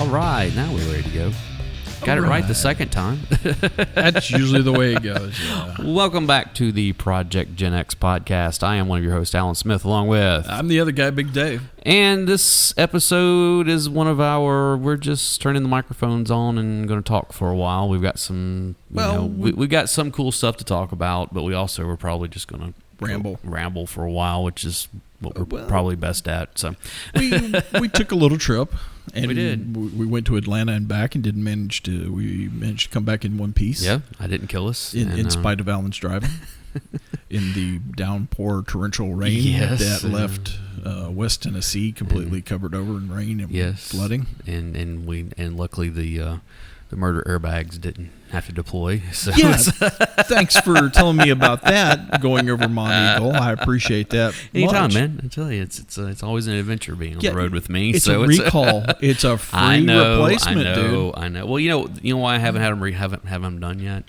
right, now we're ready to go. Got it right the second time. That's usually the way it goes. Yeah. Welcome back to the Project Gen X podcast. I am one of your hosts, Alan Smith, along with... I'm the other guy, Big Dave. And this episode is one of our... We're just turning the microphones on and going to talk for a while. We've got some... we've got some cool stuff to talk about, but we also are probably just going to... Ramble for a while, which is what we're probably best at. So we took a little trip. And we did. We went to Atlanta and back, and we managed to come back in one piece. Yeah, I didn't kill us. In spite of Alan's driving. In the downpour torrential rain that left West Tennessee completely covered over in rain and flooding. And luckily the murder airbags didn't have to deploy. So thanks for telling me about that. Going over Mont Eagle, I appreciate that. Anytime, man. I tell you, it's always an adventure being on the road with me. It's a recall. It's a free replacement, dude. I know. Well, you know why I haven't had them haven't them done yet.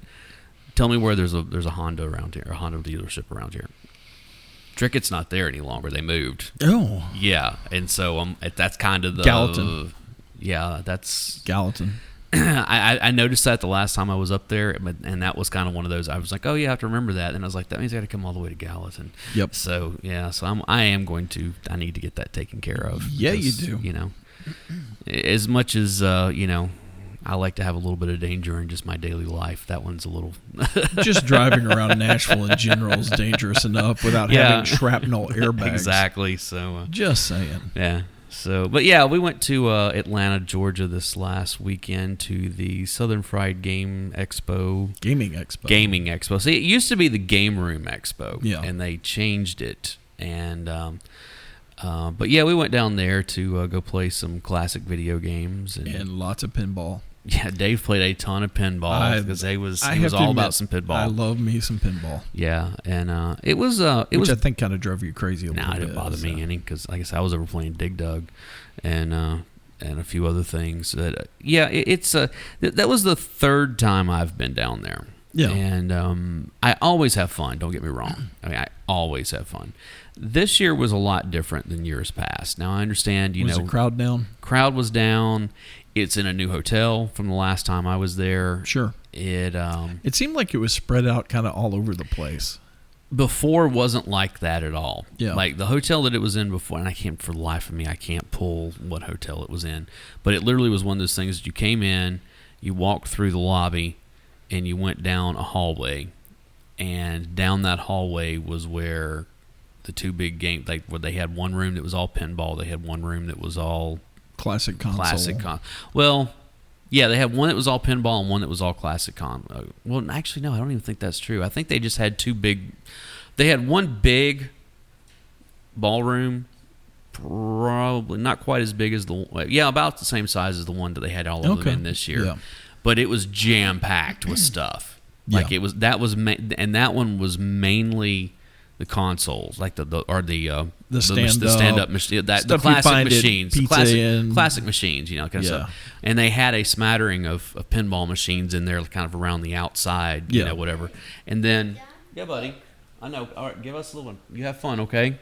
Tell me where there's a Honda around here, a Honda dealership around here. Trickett's not there any longer. They moved. Oh, yeah, and so that's kind of the Gallatin. Yeah, that's Gallatin. I noticed that the last time I was up there, and that was kind of one of those. I was like, oh yeah, I have to remember that, and I was like, that means I got to come all the way to Gallatin. Yep. So yeah, I need to get that taken care of. Yeah, you do. You know, as much as I like to have a little bit of danger in just my daily life. That one's a little... Just driving around Nashville in general is dangerous enough without having shrapnel airbags. Exactly. So just saying. Yeah. So, but yeah, we went to Atlanta, Georgia this last weekend to the Southern Fried Gaming Expo. Gaming Expo. See, it used to be the Game Room Expo. Yeah. And they changed it. And... but yeah, we went down there to go play some classic video games and lots of pinball. Yeah, Dave played a ton of pinball because he was all about some pinball. I love me some pinball. Yeah, and it was I think kind of drove you crazy a little bit. It didn't bother me any because, like I said, I was over playing Dig Dug, and a few other things. That that was the third time I've been down there. Yeah, and I always have fun. Don't get me wrong. I mean, I always have fun. This year was a lot different than years past. Now I understand. Was the crowd down? Crowd was down. It's in a new hotel from the last time I was there. Sure. It seemed like it was spread out kind of all over the place. Before wasn't like that at all. Yeah. Like the hotel that it was in before, and for the life of me, I can't pull what hotel it was in. But it literally was one of those things that you came in, you walked through the lobby, and you went down a hallway. And down that hallway was where the two big games, like where they had one room that was all pinball, they had one room that was all... Classic console. Well, yeah, they had one that was all pinball and one that was all classic con. Well, actually, no, I don't even think that's true. I think they just had two big... They had one big ballroom, probably not quite as big as about the same size as the one that they had all of them in this year. Yeah. But it was jam-packed with stuff. Like and that one was mainly... the consoles, like the stand-up machine, the classic machines, classic machines, kind of stuff. And they had a smattering of pinball machines in there, kind of around the outside, whatever. And then, buddy, I know. All right, give us a little one. You have fun, okay?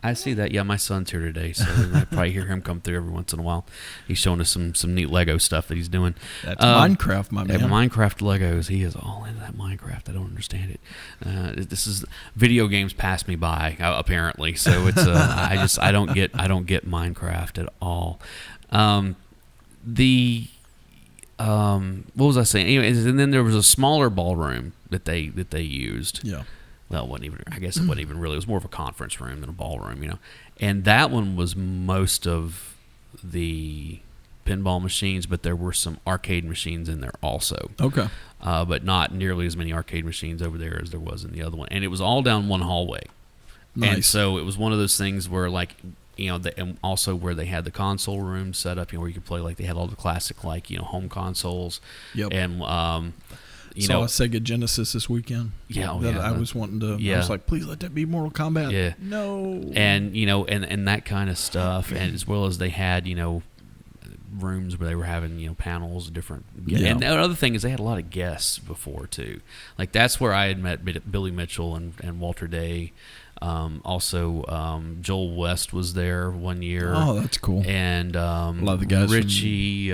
I see that. Yeah, my son's here today, so I probably hear him come through every once in a while. He's showing us some neat Lego stuff that he's doing. That's Minecraft, my man. Minecraft Legos. He is all into that Minecraft. I don't understand it. This is video games pass me by apparently. So it's I don't get Minecraft at all. What was I saying? Anyways, and then there was a smaller ballroom that they used. Yeah. Well, it wasn't even really. It was more of a conference room than a ballroom, And that one was most of the pinball machines, but there were some arcade machines in there also. Okay. But not nearly as many arcade machines over there as there was in the other one. And it was all down one hallway. Nice. And so it was one of those things where, like, and also where they had the console room set up, where you could play, like, they had all the classic, like, home consoles. Yep. And, saw a Sega Genesis this weekend. Yeah, I was wanting to. Yeah. I was like, please let that be Mortal Kombat. Yeah. No. And and that kind of stuff, and as well as they had rooms where they were having panels, different. Yeah. And the other thing is they had a lot of guests before too. Like that's where I had met Billy Mitchell and Walter Day. Also, Joel West was there one year. Oh, that's cool. And a lot of the guys Richie,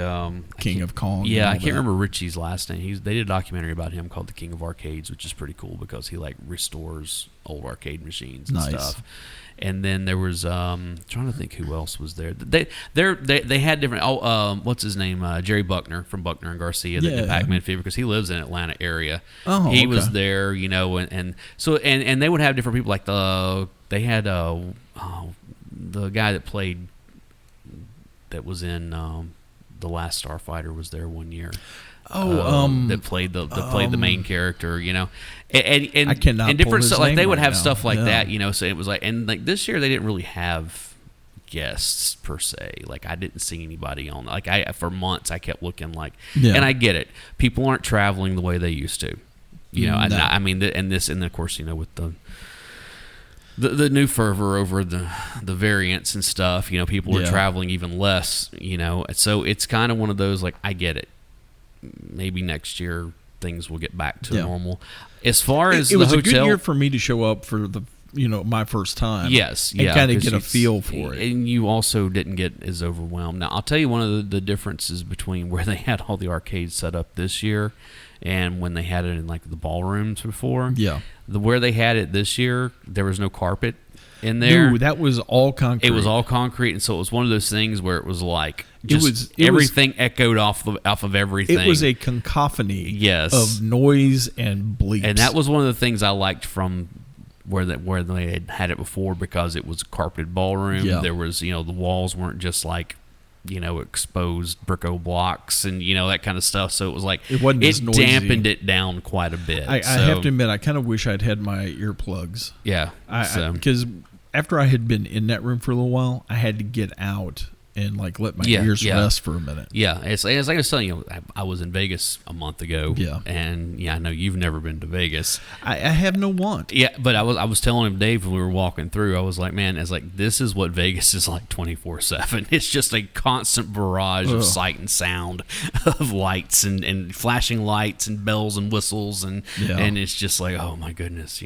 King of Kong. Yeah, I can't remember Richie's last name. They did a documentary about him called The King of Arcades, which is pretty cool because he like restores old arcade machines and stuff. And then there was trying to think who else was there. They had different. What's his name? Jerry Buckner from Buckner and Garcia that did Pac-Man Fever because he lives in Atlanta area. He was there, and so and they would have different people like they had the guy that was in The Last Starfighter was there one year. That played the main character, and I cannot and different stuff like they would have now. stuff like that, So it was like, and like this year they didn't really have guests per se. Like I didn't see anybody on. Like for months I kept looking like, and I get it. People aren't traveling the way they used to, I mean, and of course, with the new fervor over the variants and stuff, people are traveling even less, So it's kind of one of those like I get it. Maybe next year things will get back to normal. As far as it was the a good hotel, year for me to show up for the my first time. Yes, and kind of get a feel for it. And you also didn't get as overwhelmed. Now I'll tell you one of the differences between where they had all the arcades set up this year and when they had it in like the ballrooms before. Yeah, where they had it this year, there was no carpet in there. No, that was all concrete. It was all concrete, and so it was one of those things where it was like everything echoed off of everything. It was a cacophony of noise and bleeps. And that was one of the things I liked from where they had it before because it was a carpeted ballroom. Yeah. There was, the walls weren't just like, exposed bricko blocks and, that kind of stuff. So it was like, it dampened it down quite a bit. I have to admit, I kind of wish I'd had my earplugs. Yeah. Because after I had been in that room for a little while, I had to get out and like let my ears rest for a minute. Yeah, it's like I was telling you, I was in Vegas a month ago. Yeah, and I know you've never been to Vegas. I have no want. Yeah, but I was telling him, Dave, when we were walking through, I was like, man, it's like this is what Vegas is like 24/7. It's just a constant barrage of sight and sound, of lights and flashing lights and bells and whistles and it's just like, oh my goodness,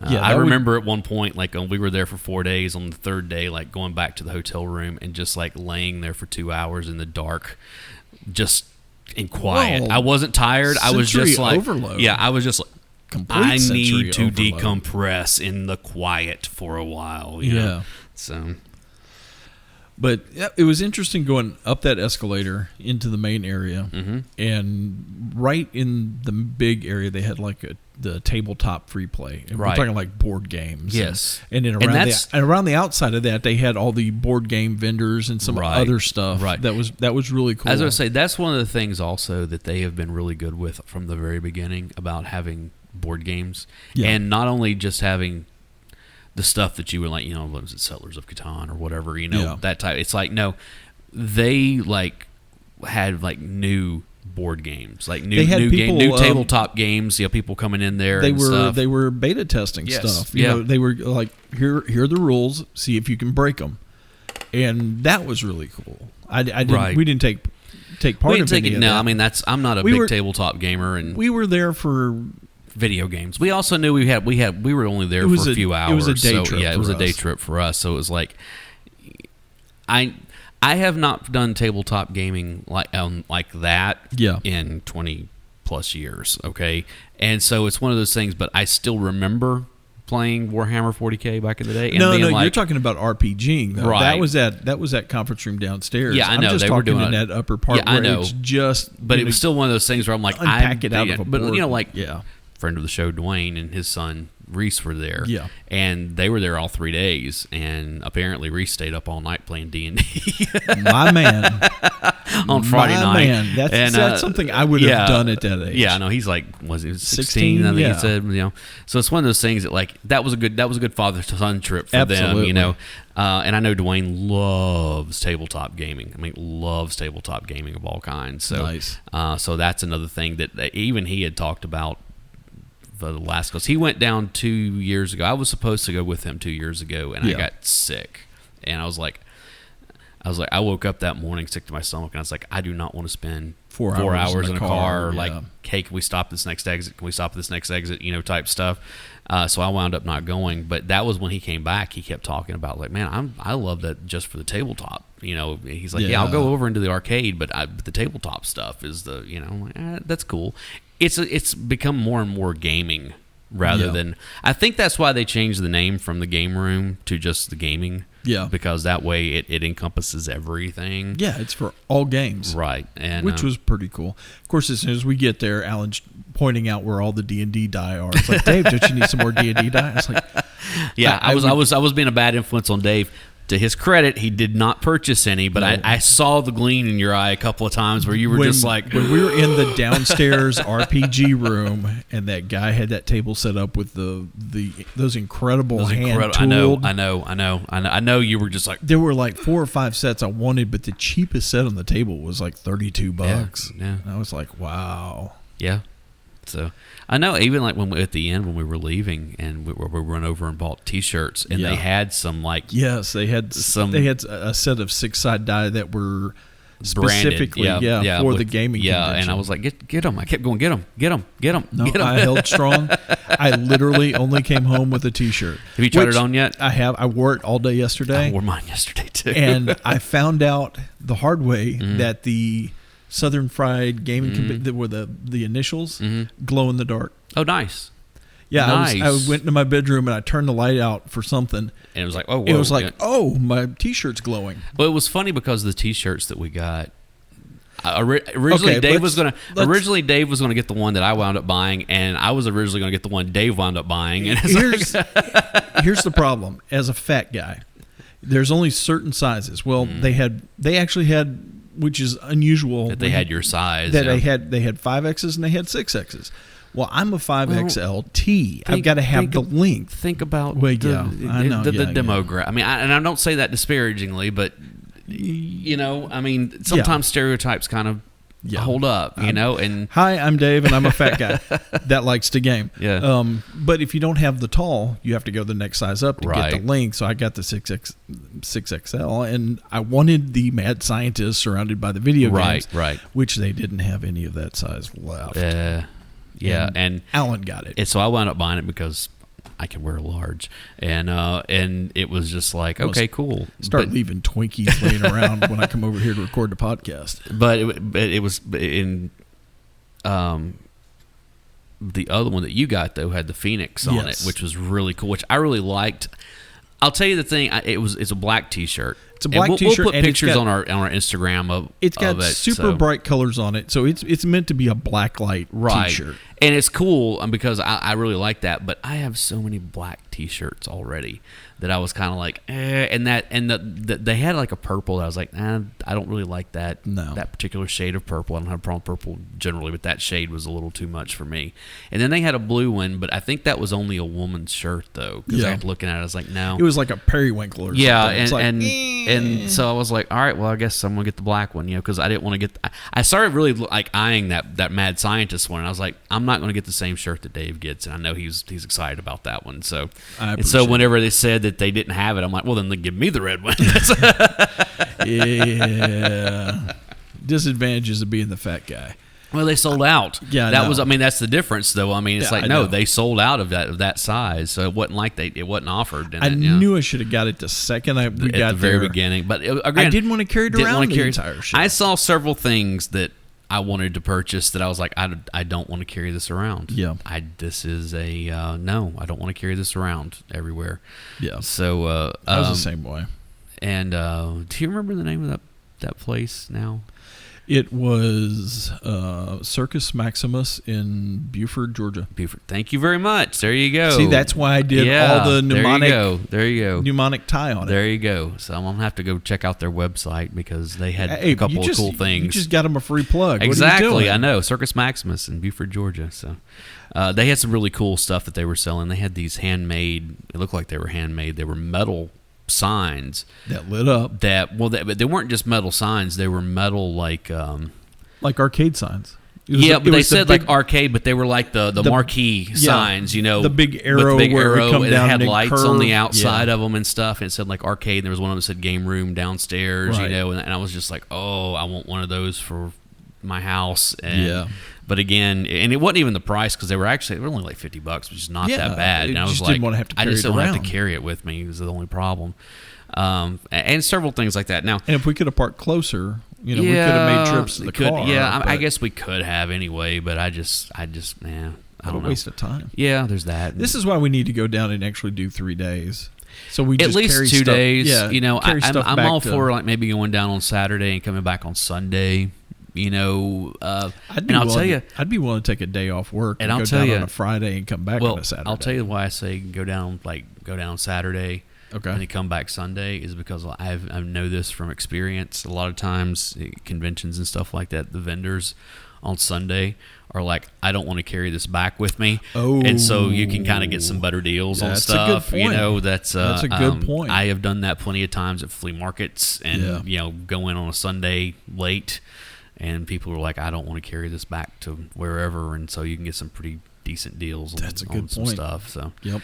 I remember at one point, like we were there for 4 days. On the third day, like going back to the hotel room and just like laying there for 2 hours in the dark, just in quiet. Well, I wasn't tired. I was just like, overload. Yeah, I was just like, complete I need to overload. decompress in the quiet for a while. You know? So. But it was interesting going up that escalator into the main area, and right in the big area they had like the tabletop free play. And we're talking like board games. Yes, and then around the outside of that they had all the board game vendors and some other stuff. Right, that was really cool. As I say, that's one of the things also that they have been really good with from the very beginning about having board games, and not only just having the stuff that you were like, what was it, Settlers of Catan or whatever, that type. It's like, no, they like had like new board games, like new tabletop games. People coming in there. They were beta testing stuff. They were like, here are the rules. See if you can break them, and that was really cool. We didn't take part of it. No, I mean I'm not a big tabletop gamer, and we were there for video games. We also knew we were only there for a few hours. It was a day trip. Yeah, it was a day trip for us. So it was like, I have not done tabletop gaming like that in 20 plus years. Okay, and so it's one of those things. But I still remember playing Warhammer 40K back in the day. And you're talking about RPGing though. Right. That was that conference room downstairs. Yeah, I know. I'm just they talking were doing in that upper part. Yeah, I know. It's just, but it was still one of those things where I'm like, unpack it out of a board. But friend of the show, Dwayne, and his son Reese were there. Yeah, and they were there all 3 days, and apparently Reese stayed up all night playing D&D. My man, on Friday night. Man, that's something I would have done at that age. Yeah, I know. He's like, was he 16? I think he said. So it's one of those things that like that was a good father son trip for them. And I know Dwayne loves tabletop gaming. I mean, loves tabletop gaming of all kinds. So, nice. So that's another thing that even he had talked about the last, because he went down 2 years ago. I was supposed to go with him 2 years ago, and I got sick. And I was like, I was like, I woke up that morning sick to my stomach, and I was like, I do not want to spend 4 hours in a car. Yeah. Like, hey, can we stop at this next exit? Can we stop at this next exit? Type stuff. So I wound up not going. But that was when he came back. He kept talking about, like, man, I love that just for the tabletop. He's like, yeah, I'll go over into the arcade, but the tabletop stuff is the, I'm like, that's cool. It's become more and more gaming rather than. I think that's why they changed the name from the game room to just the gaming. Yeah. Because that way it encompasses everything. Yeah, it's for all games. Right. And which was pretty cool. Of course, as soon as we get there, Alan's pointing out where all the D&D die are. It's like, Dave, don't you need some more D&D die? I was like, yeah, I was being a bad influence on Dave. To his credit, he did not purchase any, but I saw the gleam in your eye a couple of times where you were just like... When we were in the downstairs RPG room, and that guy had that table set up with those incredible hand-tooled... I know you were just like... There were like 4 or 5 sets I wanted, but the cheapest set on the table was like $32. Yeah. I was like, wow. Yeah. So I know even like at the end when we were leaving and we went over and bought T-shirts and they had some like they had a set of 6-side die that were specifically for the gaming convention. And I was like get them. I kept going get them. No, I held strong. I literally only came home with a T-shirt. Have you tried it on yet? I have. I wore it all day yesterday. I wore mine yesterday too. And I found out the hard way that the Southern Fried Gaming that were the initials glow in the dark. Oh, nice. Yeah, nice. I went into my bedroom and I turned the light out for something. And it was like, oh, whoa. It was like, oh, my T-shirt's glowing. Well, it was funny because the T-shirts that we got. Originally, Dave was gonna get the one that I wound up buying, and I was originally gonna get the one Dave wound up buying. And here's the problem. As a fat guy, there's only certain sizes. Well, they actually had, which is unusual. That they had your size. That they had 5Xs and they had 6Xs. Well, I'm a 5XLT. I've got to have the length. Think about the demographic. I mean, and I don't say that disparagingly, but sometimes stereotypes kind of hold up, and hi, I'm Dave, and I'm a fat guy that likes to game. Yeah. But if you don't have the tall, you have to go the next size up to get the length. So I got the 6XL, and I wanted the mad scientist surrounded by the video games, right, which they didn't have any of that size left. And Alan got it. And so I wound up buying it because I can wear a large, and it was just like, okay, cool. Start leaving Twinkies laying around when I come over here to record the podcast. But it was in the other one that you got though had the Phoenix on it, which was really cool, which I really liked. I'll tell you the thing. It's a black T-shirt. It's a black T-shirt. We'll put pictures on our Instagram of it. It's got super bright colors on it, so it's meant to be a black light T-shirt. And it's cool because I really like that. But I have so many black T-shirts already that I was kind of like, and they had like a purple that I was like, I don't really like that. No. That particular shade of purple. I don't have a problem with purple generally, but that shade was a little too much for me. And then they had a blue one, but I think that was only a woman's shirt though. Because I was looking at it, I was like, no. It was like a periwinkle or something. And so I was like, all right, well, I guess I'm gonna get the black one, because I didn't want to get. I started really like eyeing that mad scientist one, and I was like, I'm not gonna get the same shirt that Dave gets, and I know he's excited about that one. So whenever they said that they didn't have it, I'm like, well, then give me the red one. Yeah. Disadvantages of being the fat guy. Well, they sold out. Yeah, that's the difference, though. I mean, it's they sold out of that size, so it wasn't like it wasn't offered. I knew I should have got it the second we got at the very beginning, but again, I didn't want to carry it around the entire show. I saw several things that I wanted to purchase that I was like, I don't want to carry this around. Yeah, this is a no. I don't want to carry this around everywhere. Yeah. So I was the same way. And do you remember the name of that place now? It was Circus Maximus in Buford, Georgia. Buford. Thank you very much. There you go. See, that's why I did all the mnemonic. There you go. Mnemonic tie on it. There you go. So I'm gonna have to go check out their website because they had a couple of cool things. You just got them a free plug. Exactly. What are you doing? I know. Circus Maximus in Buford, Georgia. So they had some really cool stuff that they were selling. They had these handmade. It looked like they were handmade. They were metal signs that lit up. But they weren't just metal signs. They were metal like arcade signs. But they said like arcade, but they were like the marquee signs, the big arrow, and it had lights on the outside of them and stuff. And it said like arcade. And there was one of them that said game room downstairs, and I was just like, oh, I want one of those for my house. And, but again, and it wasn't even the price because they were only like $50, which is not that bad. And I was like, didn't want to have to carry I just it don't around. have to carry it with me. Is the only problem. And several things like that. Now, and if we could have parked closer, we could have made trips to the car. Yeah, I guess we could have anyway, but I just, I don't know. Waste of time. Yeah, there's that. This is why we need to go down and actually do 3 days. So we at just least carry 2 days. Yeah, I'm all for like maybe going down on Saturday and coming back on Sunday. I'd be willing to take a day off work and go down on a Friday and come back on a Saturday. I'll tell you why I say go down Saturday. Okay. And they come back Sunday is because I know this from experience. A lot of times, conventions and stuff like that, the vendors on Sunday are like, I don't want to carry this back with me. Oh. And so you can kind of get some better deals on stuff. That's a good point. That's a good point. I have done that plenty of times at flea markets and, go in on a Sunday late and people are like, I don't want to carry this back to wherever. And so you can get some pretty decent deals on some stuff. So, yep.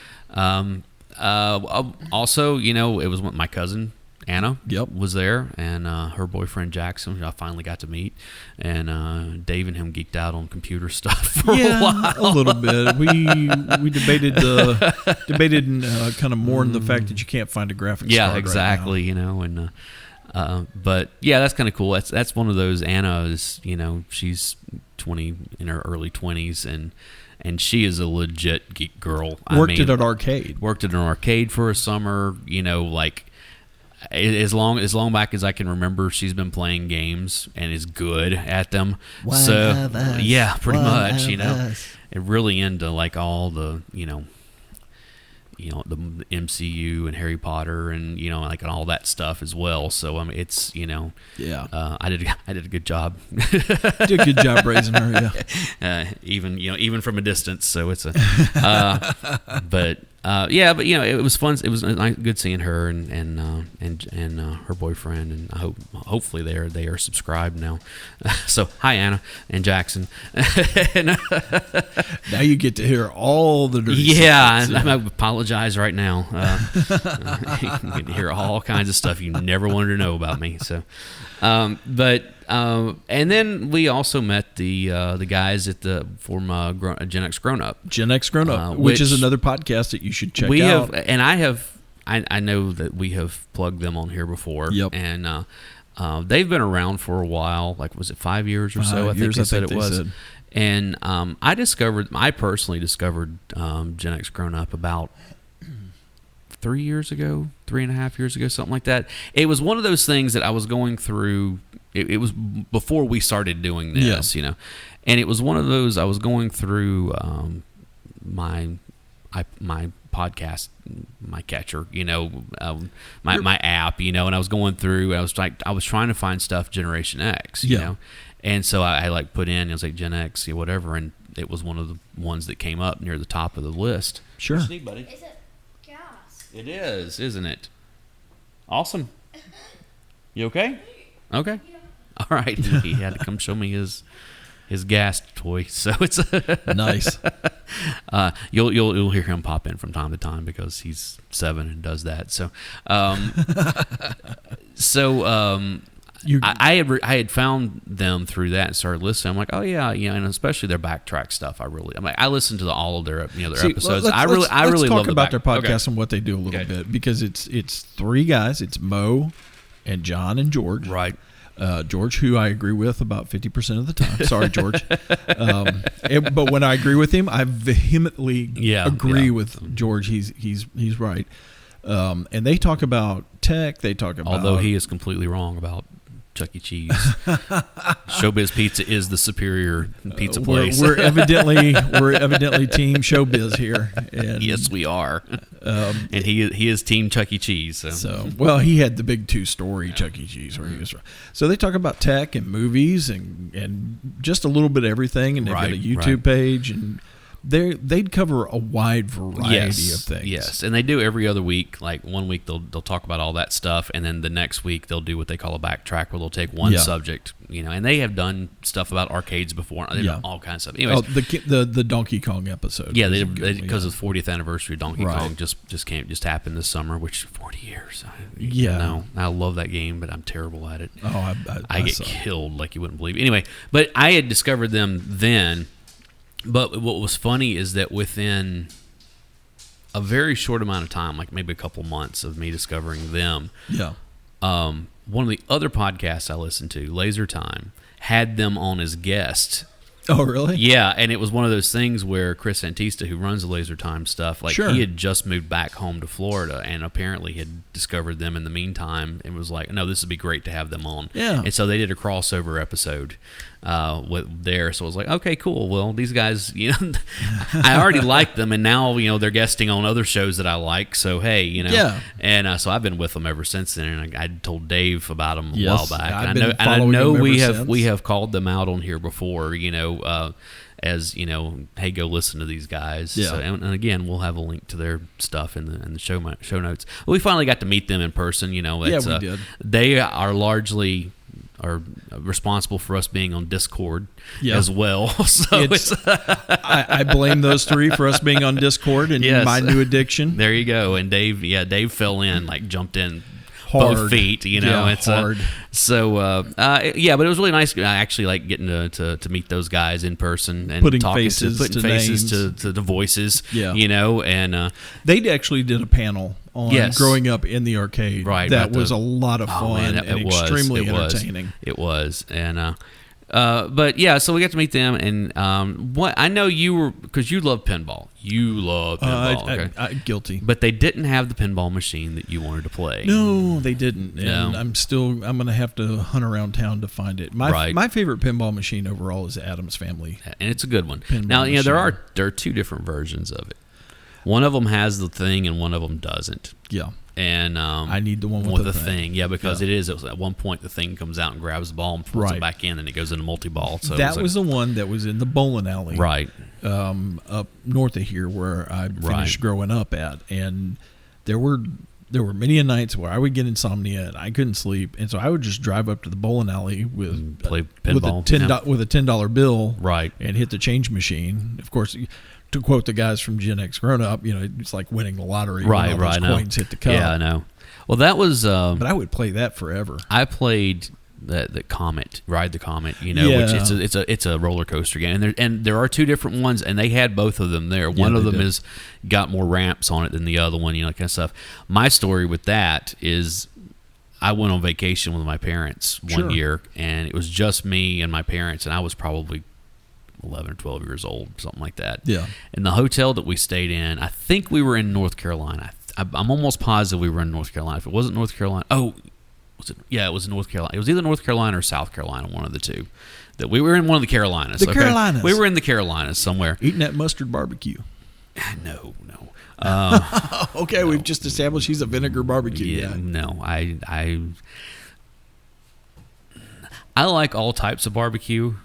Also, it was my cousin Anna Yep. was there, and her boyfriend Jackson, who I finally got to meet, and Dave and him geeked out on computer stuff for a while. A little bit. We debated and kind of mourned the fact that you can't find a graphics card. Yeah, exactly. Right now. And but yeah, that's kind of cool. That's one of those. Anna is, she's 20 in her early 20s, and she is a legit geek girl. Worked at an arcade. Worked at an arcade for a summer. Like as long back as I can remember, she's been playing games and is good at them. Yeah, pretty much. And really into like all the the MCU and Harry Potter and like and all that stuff as well. So it's I did a good job. Did a good job raising her, yeah. Even from a distance. So it's but it was fun. It was good seeing her and her boyfriend, and hopefully they are subscribed now. So hi Anna and Jackson. Now you get to hear all the dirty secrets. I apologize right now. You can hear all kinds of stuff you never wanted to know about me. So, and then we also met the guys at from Gen X Grown Up. Gen X Grown Up, which is another podcast that you should check out. I know that we have plugged them on here before. Yep. And they've been around for a while. Like, was it 5 years or so? I think they said it was. And I personally discovered Gen X Grown Up about 3 years ago, 3.5 years ago, something like that. It was one of those things that I was going through. It was before we started doing this, and it was one of those I was going through my podcast, my catcher, my app, and I was going through. I was trying to find stuff Generation X, you know, and so I like put in. It was like Gen X, whatever, and it was one of the ones that came up near the top of the list. Sure, what you need, buddy? Is it gas? It is, isn't it? Awesome. You okay? Okay. Yeah. All right. He had to come show me his gas toy, so it's nice. You'll hear him pop in from time to time because he's 7 and does that. So, I had found them through that and started listening. I'm like, oh yeah, and especially their backtrack stuff. I listen to all of their episodes. I really let's love talk about their podcast okay. and what they do a little bit, because it's 3 guys. It's Mo and John and George. Right. George, who I agree with about 50% of the time. Sorry, George. But when I agree with him, I vehemently agree with George. He's right. And they talk about tech. They talk about, although he is completely wrong about Chuck E. Cheese. Showbiz Pizza is the superior pizza place. We're evidently team Showbiz here. And, yes, we are. And he is team Chuck E. Cheese. So well, he had the big 2-story Chuck E. Cheese where he was. So they talk about tech and movies and just a little bit of everything. And they've got a YouTube page. they'd cover a wide variety of things. Yes, and they do every other week. Like one week they'll talk about all that stuff, and then the next week they'll do what they call a backtrack, where they'll take one subject, and they have done stuff about arcades before. They've done all kinds of stuff. Anyways, the Donkey Kong episode. Yeah, because of the 40th anniversary of Donkey Kong just happened this summer, which 40 years. I love that game, but I'm terrible at it. Oh, I get killed like you wouldn't believe. Anyway, but I had discovered them then. But what was funny is that within a very short amount of time, like maybe a couple months of me discovering them, one of the other podcasts I listened to, Laser Time, had them on as guests. Oh, really? Yeah, and it was one of those things where Chris Antista, who runs the Laser Time stuff, he had just moved back home to Florida and apparently had discovered them in the meantime and was like, no, this would be great to have them on. Yeah. And so they did a crossover episode there. So I was like, okay, cool. Well, these guys, I already liked them, and now, they're guesting on other shows that I like. So, hey, Yeah. And so I've been with them ever since then, and I told Dave about them a while back. I know we have called them out on here before, as hey, go listen to these guys. Yeah. So, and again, we'll have a link to their stuff in the show notes. Well, we finally got to meet them in person. We did. They are largely responsible for us being on Discord as well. So I blame those three for us being on Discord and my new addiction. There you go. And Dave fell in, jumped in. Hard. Both feet, it's hard. But it was really nice. I actually getting to meet those guys in person and putting talking faces to the voices. And they actually did a panel on growing up in the arcade. Right, that was a lot of fun and extremely entertaining. It was, and but yeah, so we got to meet them, and what I know you were, because you love pinball. You love pinball. I'm guilty. But they didn't have the pinball machine that you wanted to play. No, they didn't. And I'm going to have to hunt around town to find it. My favorite pinball machine overall is Addams Family. And it's a good one. Now, there are two different versions of it. One of them has the thing and one of them doesn't. Yeah. And I need the one with the thing. Yeah, because it is. At one point, the thing comes out and grabs the ball and puts it back in, and it goes into multi-ball. So that was the one that was in the bowling alley, right, up north of here, where I finished growing up at. And there were many nights where I would get insomnia and I couldn't sleep, and so I would just drive up to the bowling alley with play pinball with a $10 bill, right, and hit the change machine. Of course, to quote the guys from Gen X Grown Up, it's like winning the lottery. Right, when all those coins hit the cup. Yeah, I know. Well, that was. But I would play that forever. I played the Comet, Ride the Comet. Which it's a roller coaster game, and there are two different ones, and they had both of them there. One of them is got more ramps on it than the other one, that kind of stuff. My story with that is, I went on vacation with my parents one year, and it was just me and my parents, and I was probably 11 or 12 years old, something like that. Yeah. And the hotel that we stayed in, I think we were in North Carolina. I'm almost positive we were in North Carolina. If it wasn't North Carolina, was it? Yeah, it was in North Carolina. It was either North Carolina or South Carolina, one of the two. That we were in one of the Carolinas. The Carolinas. We were in the Carolinas somewhere. Eating that mustard barbecue. No. Okay, we've just established he's a vinegar barbecue guy. No, I like all types of barbecue.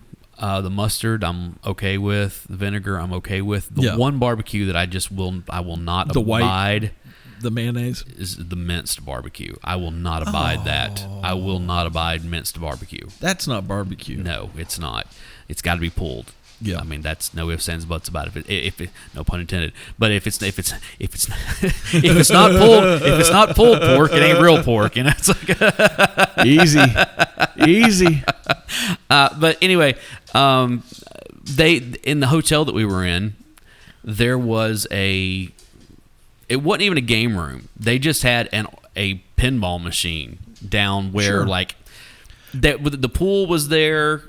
The mustard I'm okay with. The vinegar I'm okay with. The one barbecue that I will not abide. The mayonnaise is the minced barbecue. I will not abide that. I will not abide minced barbecue. That's not barbecue. No, it's not. It's got to be pulled. Yeah, I mean that's no ifs, ands, buts about it. If it no pun intended. But if it's if it's not pulled pork, it ain't real pork. It's like easy. But anyway, they in the hotel that we were in, there was it wasn't even a game room. They just had a pinball machine down where the pool was there.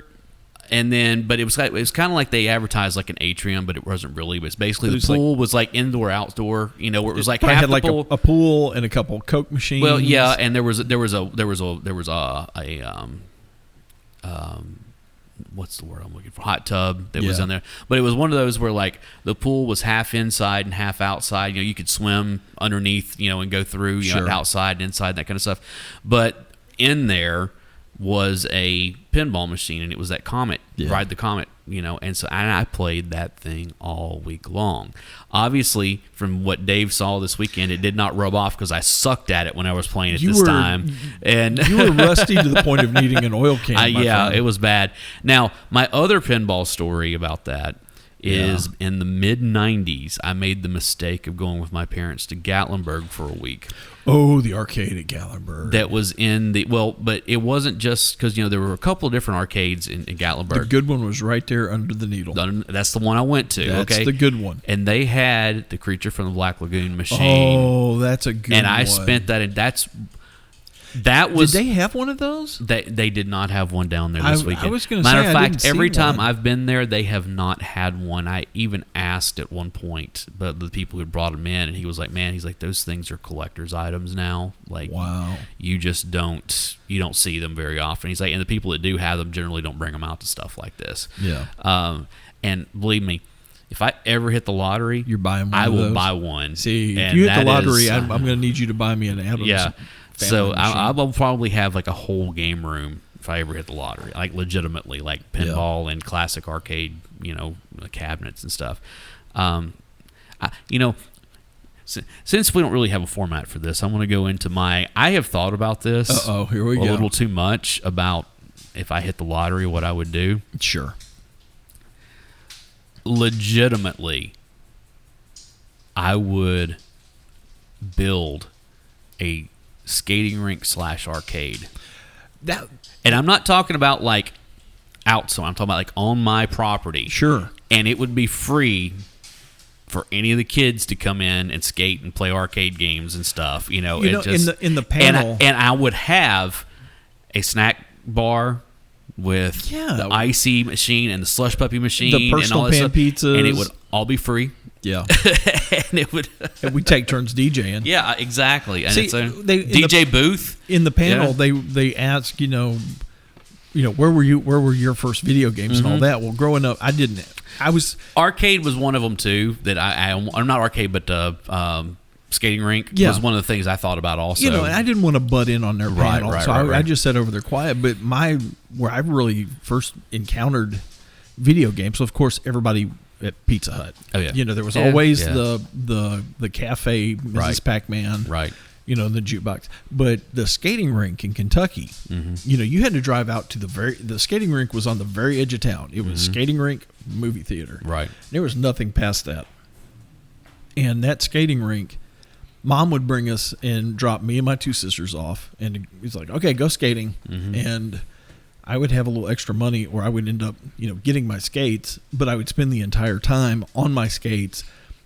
And then, but it was kind of like they advertised like an atrium, but it wasn't really. But it's basically the pool was like indoor, outdoor. Where it was like half had the like pool. a pool and a couple Coke machines. Well, yeah, and there was a what's the word I'm looking for? Hot tub that was in there. But it was one of those where like the pool was half inside and half outside. You could swim underneath, and go through, outside and inside, that kind of stuff. But in there was a pinball machine, and it was that Comet, Ride the Comet and so I played that thing all week long. Obviously, from what Dave saw this weekend, it did not rub off because I sucked at it when I was playing it this time. And you were rusty to the point of needing an oil can. It was bad. Now, my other pinball story about that is in the mid-'90s, I made the mistake of going with my parents to Gatlinburg for a week. Oh, the arcade at Gatlinburg. That was but it wasn't just because, there were a couple of different arcades in Gatlinburg. The good one was right there under the needle. That's the one I went to. That's the good one. And they had the Creature from the Black Lagoon machine. Oh, that's a good one. And I spent that was. Did they have one of those? They did not have one down there this weekend. I was going to say, matter of fact, I didn't every see time one. I've been there, they have not had one. I even asked at one point, but the people who brought them in, and he was like, "Man, those things are collector's items now. Like, wow, you just don't see them very often." He's like, and the people that do have them generally don't bring them out to stuff like this. Yeah. And believe me, if I ever hit the lottery, you're buying one. I will buy one. See, if you hit the lottery, I'm going to need you to buy me an Adams. Yeah. So I will probably have like a whole game room if I ever hit the lottery, like legitimately, like pinball and classic arcade, cabinets and stuff. Since we don't really have a format for this, I'm going to go into I have thought about this. Here we go. A little too much about if I hit the lottery, what I would do. Sure. Legitimately, I would build a skating rink / arcade. And I'm not talking about like outside. I'm talking about like on my property. Sure. And it would be free for any of the kids to come in and skate and play arcade games and stuff. In the panel, and I would have a snack bar with the icy machine and the slush puppy machine, the personal and all pan pizzas, and it would all be free. Yeah, and it would. And we take turns DJing. Yeah, exactly. And See, it's a DJ booth in the panel. Yeah. They ask, where were you? Where were your first video games and all that? Well, growing up, I didn't. Arcade was one of them too. That I'm not arcade, but skating rink was one of the things I thought about also. And I didn't want to butt in on their panel, so I just sat over there quiet. But where I really first encountered video games, so of course everybody at Pizza Hut. Oh yeah. There was always the cafe, Mrs. Pac-Man. Right. The jukebox. But the skating rink in Kentucky, you had to drive out to the skating rink was on the very edge of town. It was skating rink, movie theater. Right. There was nothing past that. And that skating rink, Mom would bring us and drop me and my two sisters off. And he's like, okay, go skating. And I would have a little extra money, or I would end up, getting my skates, but I would spend the entire time on my skates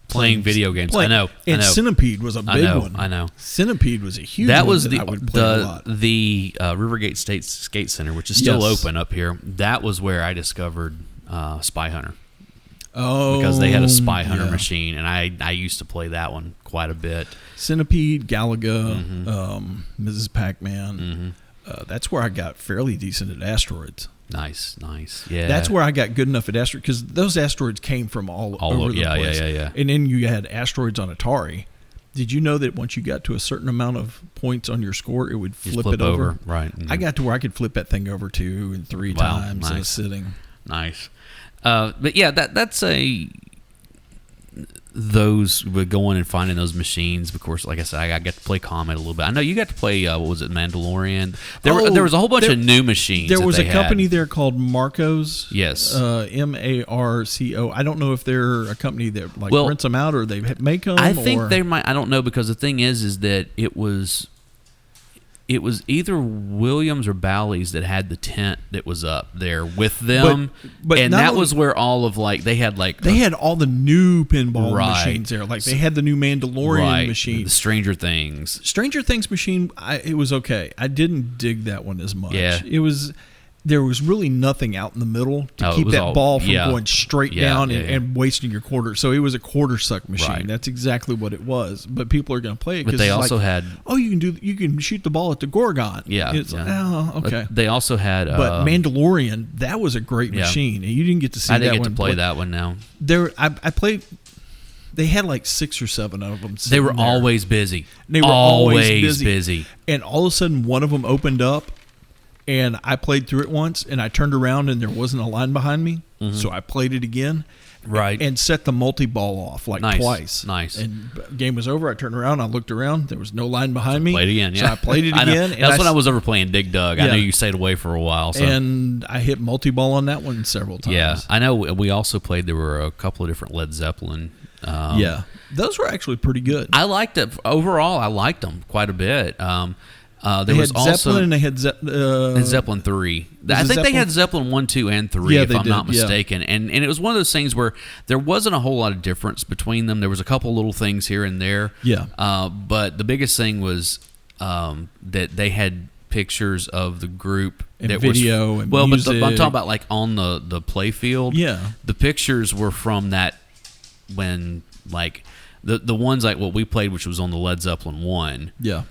playing video games. I know. Centipede was a big one. I know. Centipede was a huge one. That was I would play a lot. The Rivergate State Skate Center, which is still open up here. That was where I discovered Spy Hunter. Oh, because they had a Spy Hunter machine, and I used to play that one quite a bit. Centipede, Galaga, Mrs. Pac-Man. That's where I got fairly decent at Asteroids. Nice, yeah. That's where I got good enough at Asteroids, because those Asteroids came from all over the place. Yeah. And then you had Asteroids on Atari. Did you know that once you got to a certain amount of points on your score, it would flip it over? Right. I got to where I could flip that thing over 2 and 3 times in a sitting. Nice. But yeah, that's those going and finding those machines. Of course, like I said, I got to play Comet a little bit. I know you got to play. What was it, Mandalorian? There was a whole bunch of new machines. There was a company there called Marco's. Yes, Marco. I don't know if they're a company that rents them out or they make them. I think they might. I don't know, because the thing is that it was either Williams or Bally's that had the tent that was up there with them, but and that was where all of they had all the new pinball machines there. Like they had the new Mandalorian machine, the Stranger Things machine. It was okay. I didn't dig that one as much. Yeah. There was really nothing out in the middle to keep that ball from going straight down and wasting your quarter. So it was a quarter suck machine. Right. That's exactly what it was. But people are going to play it. But they also had. Oh, you can shoot the ball at the Gorgon. Yeah. It's like, oh, okay. But they also had. But Mandalorian, that was a great machine, and you didn't get to see that one. I didn't get to play that one now. I played. They had 6 or 7 of them. They were always busy. They were always busy. And all of a sudden, one of them opened up. And I played through it once, and I turned around, and there wasn't a line behind me. So I played it again. Right. And set the multi-ball off twice. Nice. And game was over. I turned around. I looked around. There was no line behind me. Played again, yeah. So I played it again. And that's when I was over playing Dig Dug. I know you stayed away for a while. So. And I hit multi-ball on that one several times. Yeah. I know we also played, there were a couple of different Led Zeppelin. Yeah. Those were actually pretty good. I liked it. Overall, I liked them quite a bit. They had Zeppelin and they had Zeppelin 3. I think they had Zeppelin 1, 2, and 3, if I'm not mistaken. Yeah. And it was one of those things where there wasn't a whole lot of difference between them. There was a couple little things here and there. Yeah. But the biggest thing was that they had pictures of the group. And that video and music. But I'm talking about like on the play field. Yeah. The pictures were from that when like the ones like what we played, which was on the Led Zeppelin 1. Yeah.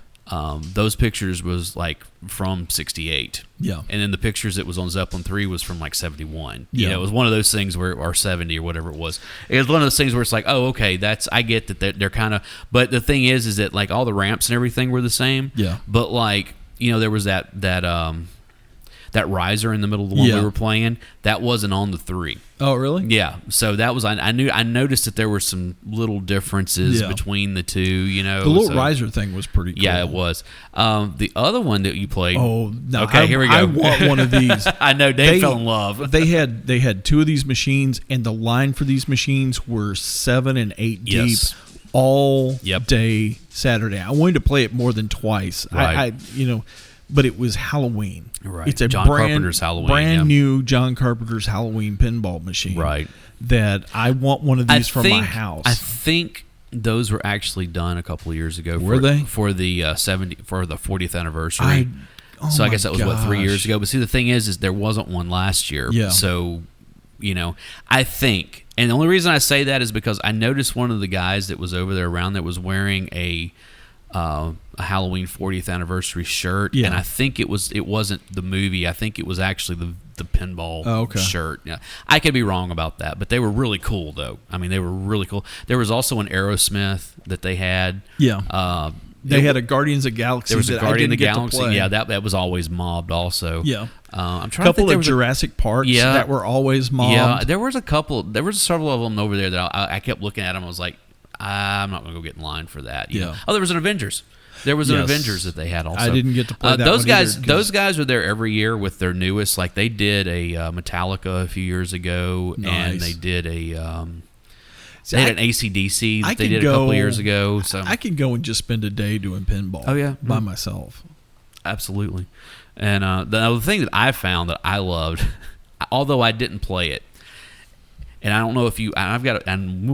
Those pictures was like from 68. Yeah. And then the pictures that was on Zeppelin 3 was from like 71. Yeah. You know, it was one of those things where, or 70 or whatever it was. It was one of those things where it's like, oh, okay, I get that they're kind of, but the thing is that like all the ramps and everything were the same. Yeah. But like, you know, there was that riser in the middle of the one we were playing. That wasn't on the 3. Oh, really? Yeah. So that was I noticed that there were some little differences between the two. You know, the little riser thing was pretty cool. Yeah, it was. The other one that you played. Oh, no! Okay, here we go. I want one of these. I know Dave fell in love. They had 2 of these machines, and the line for these machines were 7 and 8 deep. All day Saturday. I wanted to play it more than twice. Right. But it was Halloween. Right. It's a John Carpenter's Halloween. Brand new John Carpenter's Halloween pinball machine. Right. That I want one of these for my house. I think those were actually done a couple of years ago. Were they? For the 40th anniversary. So I guess that was 3 years ago. But see, the thing is there wasn't one last year. Yeah. So, I think, and the only reason I say that is because I noticed one of the guys that was over there around that was wearing a Halloween 40th anniversary shirt, and I think it wasn't the movie. I think it was actually the pinball shirt. Yeah, I could be wrong about that, but they were really cool though. I mean, they were really cool. There was also an Aerosmith that they had. Yeah. They had a Guardians of the Galaxy. There was a Guardian of the Galaxy. Play. Yeah, that was always mobbed also. Yeah. I'm trying a couple to think of Jurassic Parks that were always mobbed. Yeah, there was a couple. There was several of them over there that I kept looking at them. I was like, I'm not going to go get in line for that. You know? Oh, there was an Avengers. There was an Avengers that they had also. I didn't get to play that those one guys. either, those guys are there every year with their newest. Like they did a Metallica a few years ago, and they did a. They had an AC/DC that they did a couple of years ago. So I could go and just spend a day doing pinball. Oh yeah, by myself. Absolutely. And the other thing that I found that I loved, although I didn't play it. And I don't know if I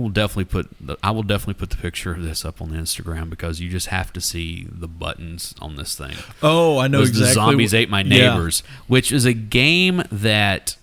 will definitely put the picture of this up on the Instagram because you just have to see the buttons on this thing. Oh, I know exactly. The Zombies Ate My Neighbors, which is a game that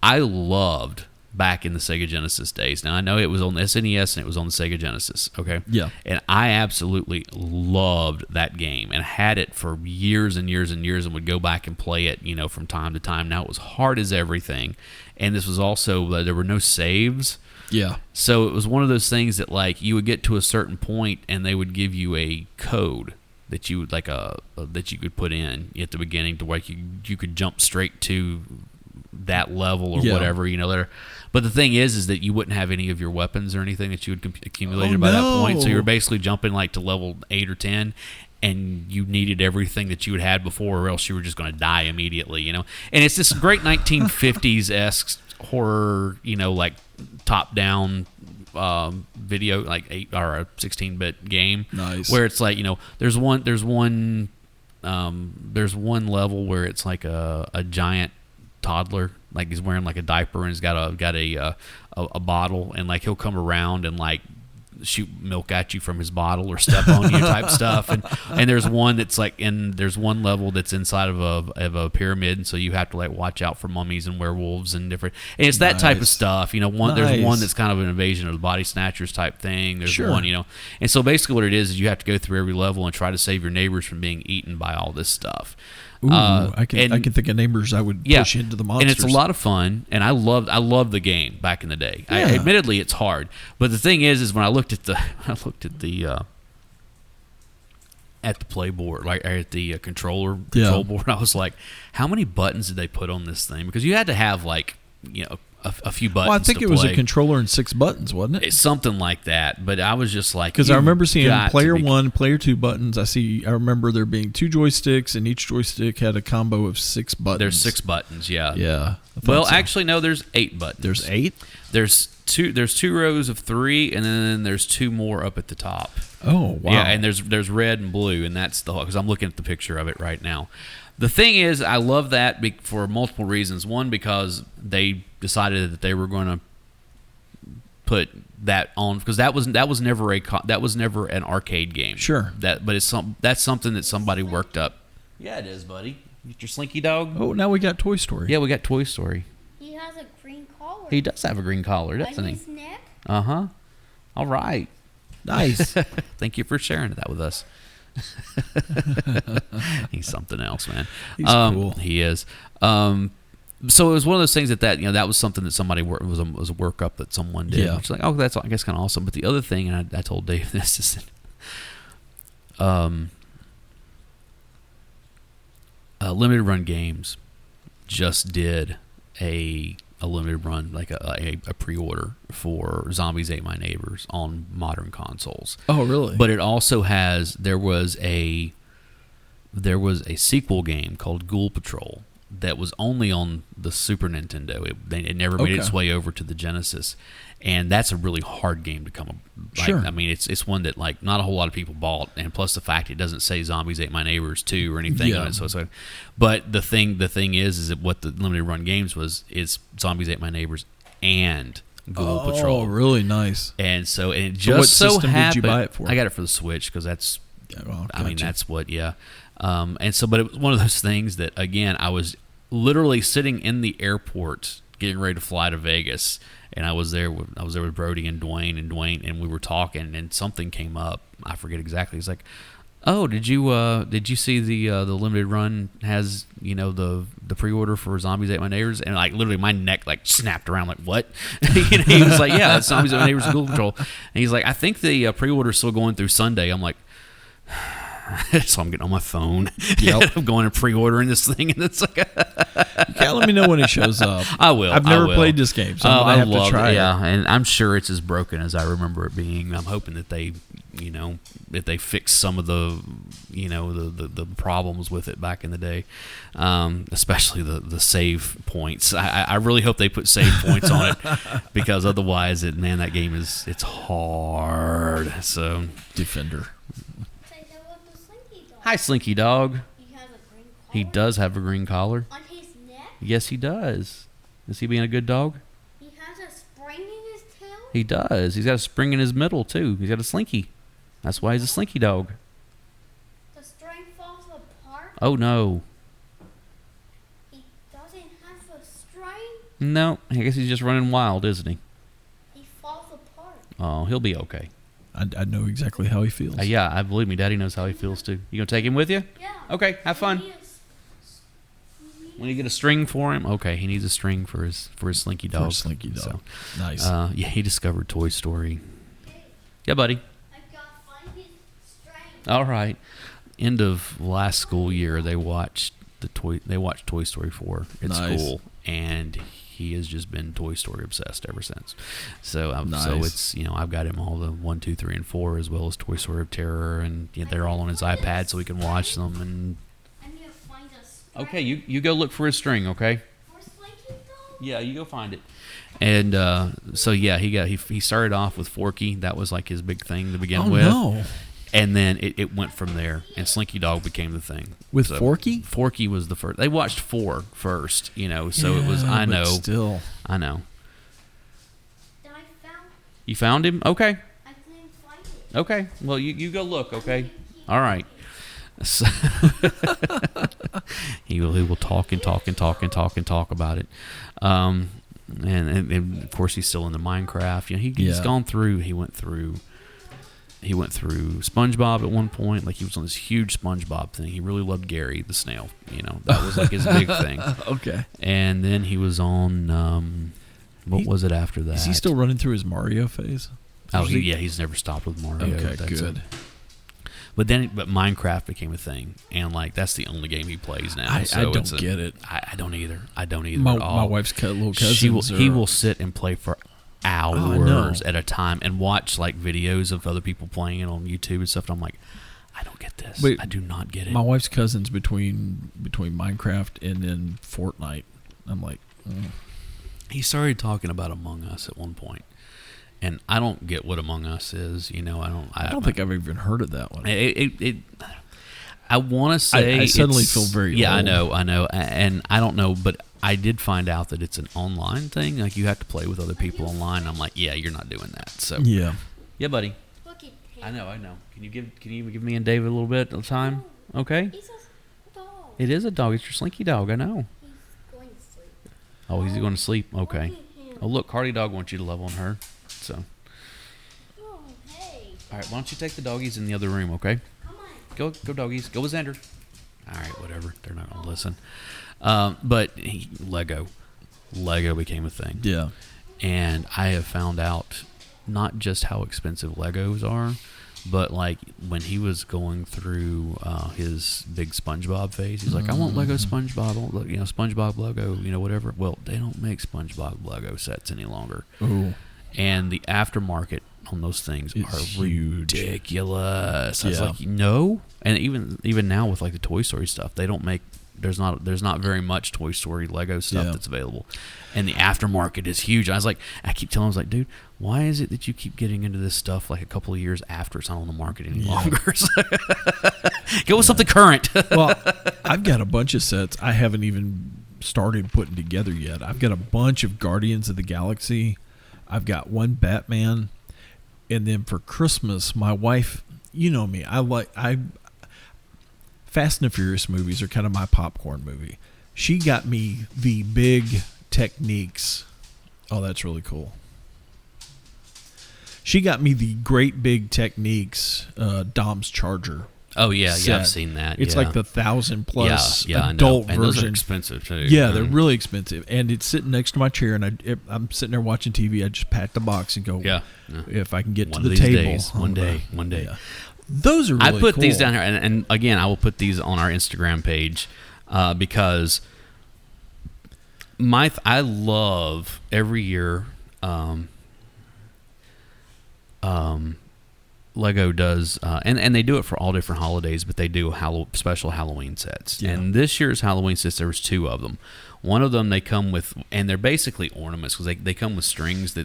I loved back in the Sega Genesis days. Now I know it was on the SNES and it was on the Sega Genesis. Okay. Yeah. And I absolutely loved that game and had it for years and years and years and would go back and play it, from time to time. Now it was hard as everything. And this was also, there were no saves. Yeah. So it was one of those things that like you would get to a certain point and they would give you a code that you would that you could put in at the beginning to where you could jump straight to that level or whatever, But the thing is that you wouldn't have any of your weapons or anything that you had accumulated by that point. So you were basically jumping like to level 8 or 10, and you needed everything that you had had before, or else you were just going to die immediately, And it's this great 1950s-esque horror, like top-down video, like 8 or a 16-bit game. Nice. Where it's like there's one level where it's like a giant toddler, like he's wearing like a diaper and he's got a bottle, and like he'll come around and like shoot milk at you from his bottle or step on you type stuff, and there's one that's like there's one level that's inside of a pyramid, and so you have to like watch out for mummies and werewolves and different, and it's that type of stuff. There's one that's kind of an invasion of the body snatchers type thing. There's one, and so basically what it is you have to go through every level and try to save your neighbors from being eaten by all this stuff. Ooh, I can think of neighbors I would push into the monsters. And it's a lot of fun, and I loved the game back in the day. Yeah. Admittedly, it's hard, but the thing is when I looked at the at the playboard, like at the control board, I was like, how many buttons did they put on this thing? Because you had to have like, a few buttons. Well, I think to it was a controller and 6 buttons, wasn't it? It's something like that. But I was just like, because I remember seeing player 1, player 2 buttons. I remember there being 2 joysticks, and each joystick had a combo of 6 buttons. There's 6 buttons, yeah. Yeah. Well, actually, no. There's 8 buttons. There's 8. There's 2 rows of 3, and then there's 2 more up at the top. Oh, wow. Yeah, and there's red and blue, and that's because I'm looking at the picture of it right now. The thing is, I love that for multiple reasons. One, because they decided that they were going to put that on, because that was never an arcade game. Sure. But that's something that somebody worked up. Yeah, it is, buddy. Get your Slinky dog. Oh, now we got Toy Story. Yeah, we got Toy Story. He has a green collar. He does have a green collar, doesn't he? His neck. Uh-huh. All right. Nice. Thank you for sharing that with us. He's something else, man. He's cool. He is. So it was one of those things that was something that somebody was a workup that someone did. Yeah. Which is like, oh, that's, I guess, kind of awesome. But the other thing, and I told Dave this, is that Limited Run Games just did a limited run, like a pre-order for Zombies Ate My Neighbors on modern consoles. Oh, really? But it also there was a sequel game called Ghoul Patrol that was only on the Super Nintendo. It never made its way over to the Genesis, and that's a really hard game to come. Sure. I mean, it's one that like not a whole lot of people bought, and plus the fact it doesn't say Zombies Ate My Neighbors 2 or anything on it. So, but the thing is that what the Limited Run Games is Zombies Ate My Neighbors and Ghoul Patrol. Oh, really nice. And so it So what just so system happened. did you buy it for? I got it for the Switch because that's. I mean, gotcha. that's what. Yeah. And so, but it was one of those things that, again, I was literally sitting in the airport getting ready to fly to Vegas, and I was there with Brody and Dwayne, and we were talking, and something came up. I forget exactly. He's like, "Oh, did you see the limited run has the pre-order for Zombies Ate My Neighbors?" And like literally my neck like snapped around. Like, what? He was like, "Yeah, it's Zombies Ate My Neighbors Ghoul Patrol." And he's like, "I think the pre-order's still going through Sunday." I'm like. So I'm getting on my phone. Yep. I'm going and pre-ordering this thing, and it's like, You gotta let me know when it shows up. I will. I've never played this game, so I have to try it. Yeah, and I'm sure it's as broken as I remember it being. I'm hoping that they, that they fix some of the, the problems with it back in the day, especially the save points. I really hope they put save points on it because otherwise, that game it's hard. So Defender. Hi, Slinky Dog. He has a green collar. He does have a green collar. On his neck. Yes, he does. Is he being a good dog? He has a spring in his tail. He does. He's got a spring in his middle, too. He's got a slinky. That's why he's a slinky dog. The string falls apart. Oh, no. He doesn't have a string. No, I guess he's just running wild, isn't he? He falls apart. Oh, he'll be okay. I know exactly how he feels. Yeah, I believe me. Daddy knows how he feels, too. You going to take him with you? Yeah. Okay, have fun. When you get a string for him? Okay, he needs a string for his slinky dog. For a slinky dog. So, nice. Yeah, he discovered Toy Story. Yeah, buddy. I've got to find his string. All right. End of last school year, they watched Toy Story 4 at school, and he has just been Toy Story obsessed ever since. So, so it's I've got him all the 1, 2, 3, and 4 as well as Toy Story of Terror, and they're all on his iPad so he can watch them. And I need to find a string. okay, you go look for his string, okay? For Slinky Dog? Yeah, you go find it. And so yeah, he started off with Forky. That was like his big thing to begin with. No. And then it went from there, and Slinky Dog became the thing. With Forky? Forky was the first. They watched 4 first, so it was. I know. Still, I know. Then I found. You found him? Okay. I couldn't find it. Okay. Well, you go look. Okay. All right. So he will talk and talk and talk and talk and talk about it. And of course he's still into Minecraft. He's gone through. He went through SpongeBob at one point. Like he was on this huge SpongeBob thing. He really loved Gary the snail. That was like his big thing. Okay. And then he was on what was it after that? Is he still running through his Mario phase? Oh, he's never stopped with Mario. Okay, good. But Minecraft became a thing, and like that's the only game he plays now. I don't get it. I don't either. I don't either My, at all. my wife's little cousins. He will sit and play for hours at a time and watch like videos of other people playing it on YouTube and stuff. And I'm like, I don't get this. I do not get it. My wife's cousins between Minecraft and then Fortnite. I'm like, He started talking about Among Us at one point, and I don't get what Among Us is. You know, I don't think I've even heard of that one. I want to say I suddenly feel very yeah. old. I know, and I don't know, but I did find out that it's an online thing. Like you have to play with other people online. I'm like, yeah, you're not doing that. So yeah, buddy. Look at him. I know. Can you give me and David a little bit of time? Okay. It's a dog. It is a dog. It's your slinky dog. I know. He's going to sleep. Oh, he's going to sleep. Okay. Look at him. Oh, look, Cardi Dog wants you to love on her. So, Oh, hey. all right. Why don't you take the doggies in the other room? Okay. Come on. Go doggies. Go with Xander. All right, whatever. They're not going to listen. But Lego became a thing. yeah. And I have found out not just how expensive Legos are, but like when he was going through his big SpongeBob phase, he's like, I want Lego SpongeBob, I want, SpongeBob Lego, whatever. Well, they don't make SpongeBob Lego sets any longer. Ooh. And the aftermarket on those things are huge. ridiculous. I was Yeah. like, no. And even now with like the Toy Story stuff, they don't make. There's not very much Toy Story Lego stuff that's available, and the aftermarket is huge. I keep telling him, I was like, dude, why is it that you keep getting into this stuff like a couple of years after it's not on the market any longer? Go with something current. Well, I've got a bunch of sets I haven't even started putting together yet. I've got a bunch of Guardians of the Galaxy. I've got one Batman, and then for Christmas, my wife, you know me, Fast and Furious movies are kind of my popcorn movie. She got me the big Techniques. Oh, that's really cool. She got me the great big Techniques Dom's Charger. Oh yeah, set. yeah, I've seen that. It's like the 1,000+ I adult know. And version. those are expensive too. Yeah, they're really expensive, and it's sitting next to my chair, and I'm sitting there watching TV. I just pat the box and go, if I can get one to of the these table, days, one day. Yeah. Those are really I put cool. these down here, and again, I will put these on our Instagram page because I love every year. Lego does, and they do it for all different holidays, but they do special Halloween sets. Yeah. And this year's Halloween sets, there was 2 of them. One of them they come with, and they're basically ornaments because they come with strings.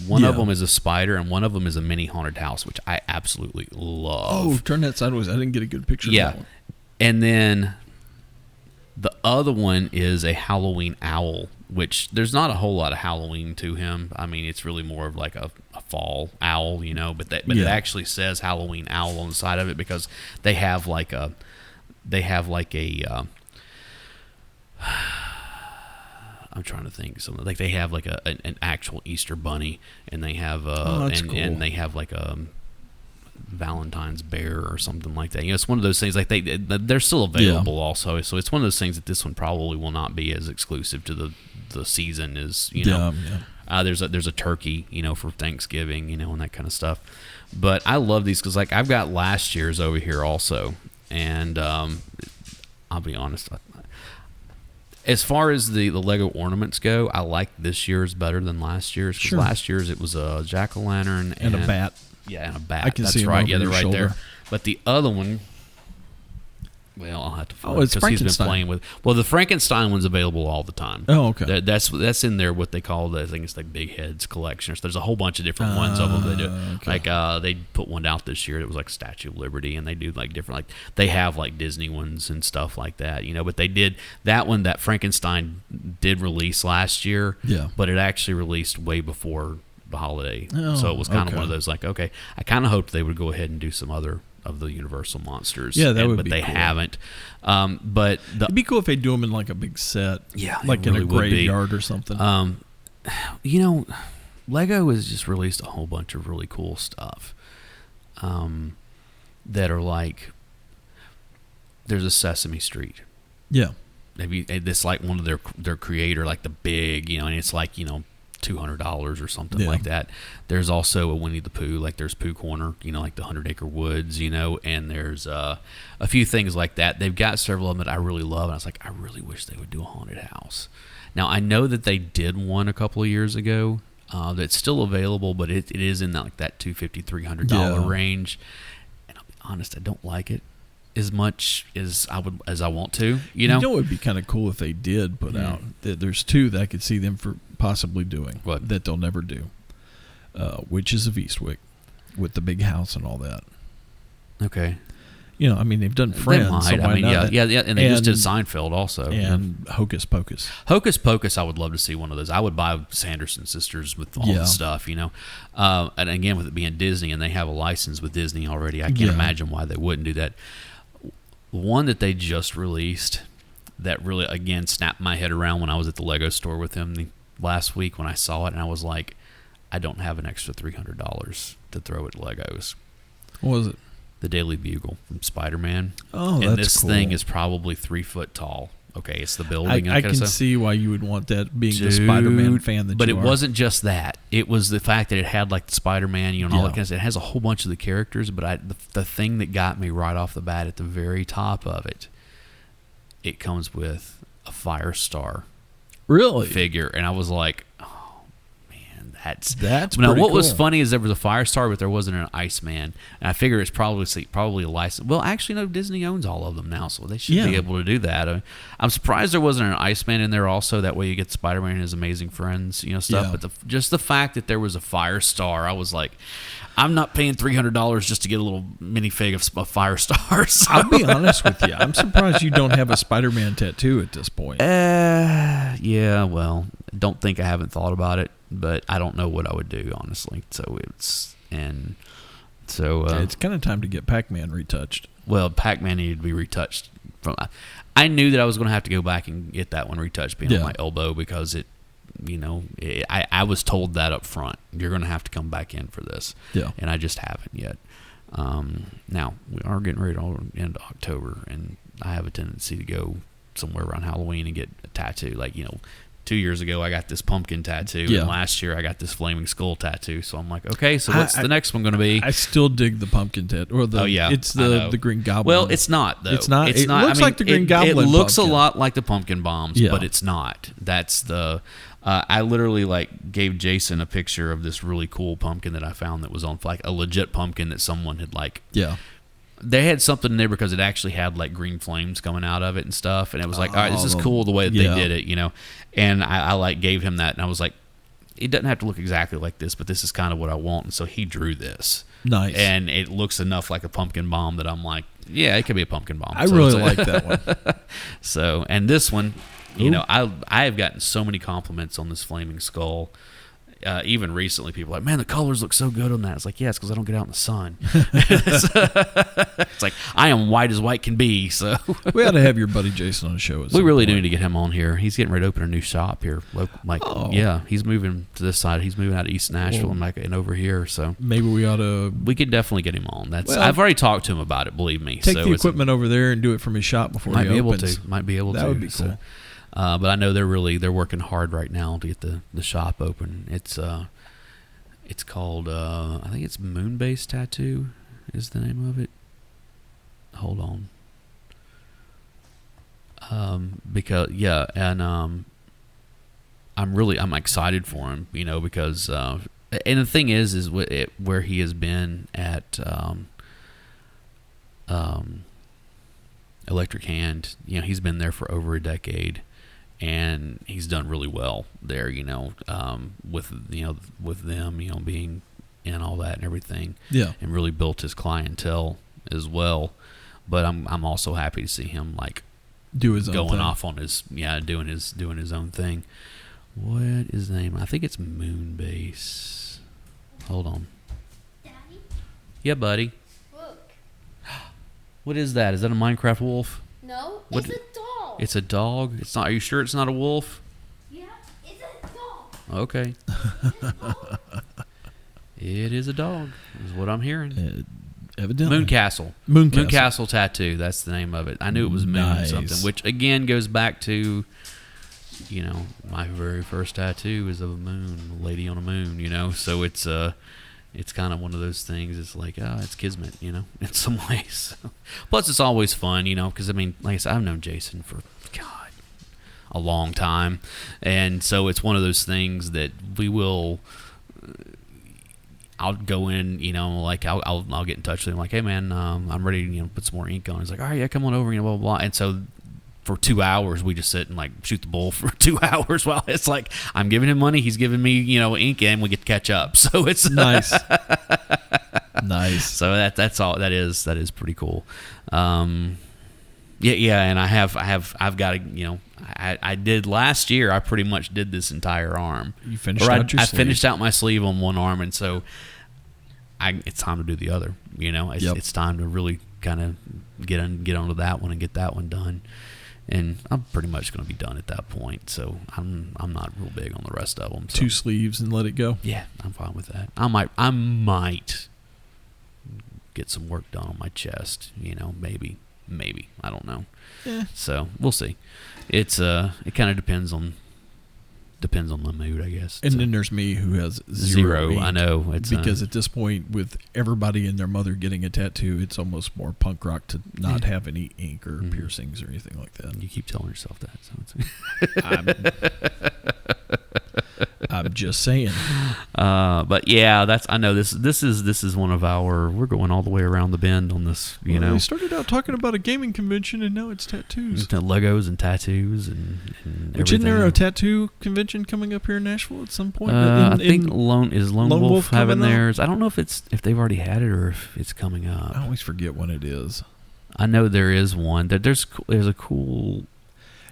One of them is a spider, and one of them is a mini haunted house, which I absolutely love. Oh, turn that sideways. I didn't get a good picture of that one. And then the other one is a Halloween owl, which there's not a whole lot of Halloween to him. I mean, it's really more of like a fall owl, but it actually says Halloween owl on the side of it because they have like a I'm trying to think something like they have like an actual Easter bunny, and they have cool. and they have like a Valentine's bear or something like that. It's one of those things like they're still available also. So it's one of those things that this one probably will not be as exclusive to the season as there's a turkey for Thanksgiving and that kind of stuff. But I love these because like I've got last year's over here also, and I'll be honest. As far as the Lego ornaments go, I like this year's better than last year's. Because last year's it was a jack-o'-lantern and a bat. Yeah, and a bat. I can That's see right. him over Yeah, they're your right shoulder. there. But the other one, well, I'll have to find it's because he's been Frankenstein. playing with. Well, the Frankenstein one's available all the time. Oh, okay. That's in there. What they call I think it's like Big Heads collection. So there's a whole bunch of different ones of them. They do okay. like they put one out this year that was like Statue of Liberty, and they do like different like they have like Disney ones and stuff like that. But they did that one that Frankenstein did release last year. Yeah. But it actually released way before the holiday, Oh, so it was kind of okay. one of those like, okay, I kind of hoped they would go ahead and do some other of the Universal monsters. Yeah, that would but be they cool. haven't. But It'd be cool if they do them in like a big set. Yeah, it like in really a would be. graveyard or something. Lego has just released a whole bunch of really cool stuff that are like, there's a Sesame Street. Yeah. Maybe it's like one of their creator, like the big, and it's like $200 or something like that. There's also a Winnie the Pooh, like there's Pooh Corner, like the 100 Acre Woods, and there's a few things like that. They've got several of them that I really love, and I was like, I really wish they would do a haunted house. Now, I know that they did one a couple of years ago that's still available, but it is in that $250, $300 range. And I'll be honest, I don't like it as much as I want to. You know, it would be kind of cool if they did put out. There's two that I could see them for possibly doing that they'll never do. Witches of Eastwick with the big house and all that. Okay. They've done Friends. They might. And they just did Seinfeld also. And Hocus Pocus. Hocus Pocus, I would love to see one of those. I would buy Sanderson Sisters with all the stuff, And again, with it being Disney, and they have a license with Disney already, I can't imagine why they wouldn't do that. One that they just released that really, again, snapped my head around when I was at the Lego store with them last week when I saw it, and I was like, I don't have an extra $300 to throw at Legos. What was it? The Daily Bugle from Spider-Man. Oh, that's And this cool. thing is probably 3 foot tall. Okay, it's the building. I can see why you would want that, being the Spider-Man fan that but you are. But it wasn't just that. It was the fact that it had the Spider-Man, and all that kind of stuff. It has a whole bunch of the characters, but the thing that got me right off the bat at the very top of it, it comes with a Firestar figure, and I was like, That's now. What was funny is there was a Firestar, but there wasn't an Iceman, and I figure it's probably a license. Well, actually, no. Disney owns all of them now, so they should be able to do that. I'm surprised there wasn't an Iceman in there also. That way, you get Spider-Man and his amazing friends, stuff. Yeah. But just the fact that there was a Firestar, I was like, I'm not paying $300 just to get a little minifig of Firestar. So. I'll be honest with you. I'm surprised you don't have a Spider-Man tattoo at this point. Yeah. Well, don't think I haven't thought about it. But I don't know what I would do, honestly. It's kind of time to get Pac-Man retouched. Well, Pac-Man needed to be retouched. I knew that I was going to have to go back and get that one retouched, being on my elbow, because I was told that up front. You're going to have to come back in for this, and I just haven't yet. Now we are getting ready to end October, and I have a tendency to go somewhere around Halloween and get a tattoo, 2 years ago, I got this pumpkin tattoo, and last year I got this flaming skull tattoo. So I'm like, okay, so what's the next one going to be? I still dig the pumpkin tattoo. Or it's the Green Goblin. Well, it's not, though. It's not. It looks like the Green Goblin. It looks pumpkin. a lot like the pumpkin bombs, but it's not. That's the. I literally gave Jason a picture of this really cool pumpkin that I found that was on a legit pumpkin that someone had They had something in there because it actually had green flames coming out of it and stuff, and it was all right, this is cool the way that they did it, And I gave him that, and I was like, it doesn't have to look exactly like this, but this is kind of what I want, and so he drew this. Nice. And it looks enough like a pumpkin bomb that I'm like, yeah, it could be a pumpkin bomb. I really like that one. So, and this one, I have gotten so many compliments on this flaming skull. Even recently, people are like, man, the colors look so good on that. It's like, yeah, it's because I don't get out in the sun. It's like, I am white as white can be. So we ought to have your buddy Jason on the show. We really do need to get him on here. He's getting ready to open a new shop here. Yeah, he's moving to this side. He's moving out of East Nashville and over here. So maybe we could definitely get him on. I've already talked to him about it. Believe me. Take the equipment over there and do it from his shop before he opens. Might be able to. That would be cool. So, but I know they're working hard right now to get the shop open. It's called I think it's Moonbase Tattoo is the name of it. Hold on. I'm excited for him, because and the thing is where he has been at Electric Hand. He's been there for over a decade. And he's done really well there, with them, being in all that and everything, and really built his clientele as well. But I'm also happy to see him do his own going thing. off on his doing his own thing. What is the name? I think it's Moonbase. Hold on. Daddy, Yeah, buddy. look. What is that? Is that a Minecraft wolf? No, What- it's a dog. It's a dog. It's not. Are you sure it's not a wolf? Yeah, it's a dog. Okay. It is a dog, is what I'm hearing. Evidently. Mooncastle Tattoo, that's the name of it. I knew it was Moon Nice. something, which again goes back to my very first tattoo is of a moon, a lady on a moon. So it's kind of one of those things. It's like, it's kismet, in some ways. Plus, it's always fun, because like I said, I've known Jason for a long time, and so it's one of those things that we will. I'll go in, like I'll get in touch with him, like, hey man, I'm ready to put some more ink on. He's like, all right, yeah, come on over, blah blah blah. And so for 2 hours we just sit and like shoot the bull for 2 hours while it's like I'm giving him money, he's giving me ink, and we get to catch up. So it's nice. Nice. So that's all. That is pretty cool. Yeah, and I've got to, I did last year. I pretty much did this entire arm. You finished out your sleeve. I finished out my sleeve on one arm, and so it's time to do the other. It's time to really kind of get onto that one and get that one done. And I'm pretty much going to be done at that point. So I'm not real big on the rest of them. So. 2 sleeves and let it go. Yeah, I'm fine with that. I might get some work done on my chest. Maybe. I don't know. Yeah. So we'll see. It kind of depends on the mood, I guess. And then there's me who has zero ink, I know. It's because at this point, with everybody and their mother getting a tattoo, it's almost more punk rock to not have any ink or piercings or anything like that. You keep telling yourself that. So I'm just saying. But yeah, I know this is one of we're going all the way around the bend on this. We started out talking about a gaming convention, and now it's tattoos, Legos and tattoos and Which isn't there a tattoo convention coming up here in Nashville at some point? I think Lone Wolf having theirs. I don't know if they've already had it or if it's coming up. I always forget when it is. I know there is one. There's a cool.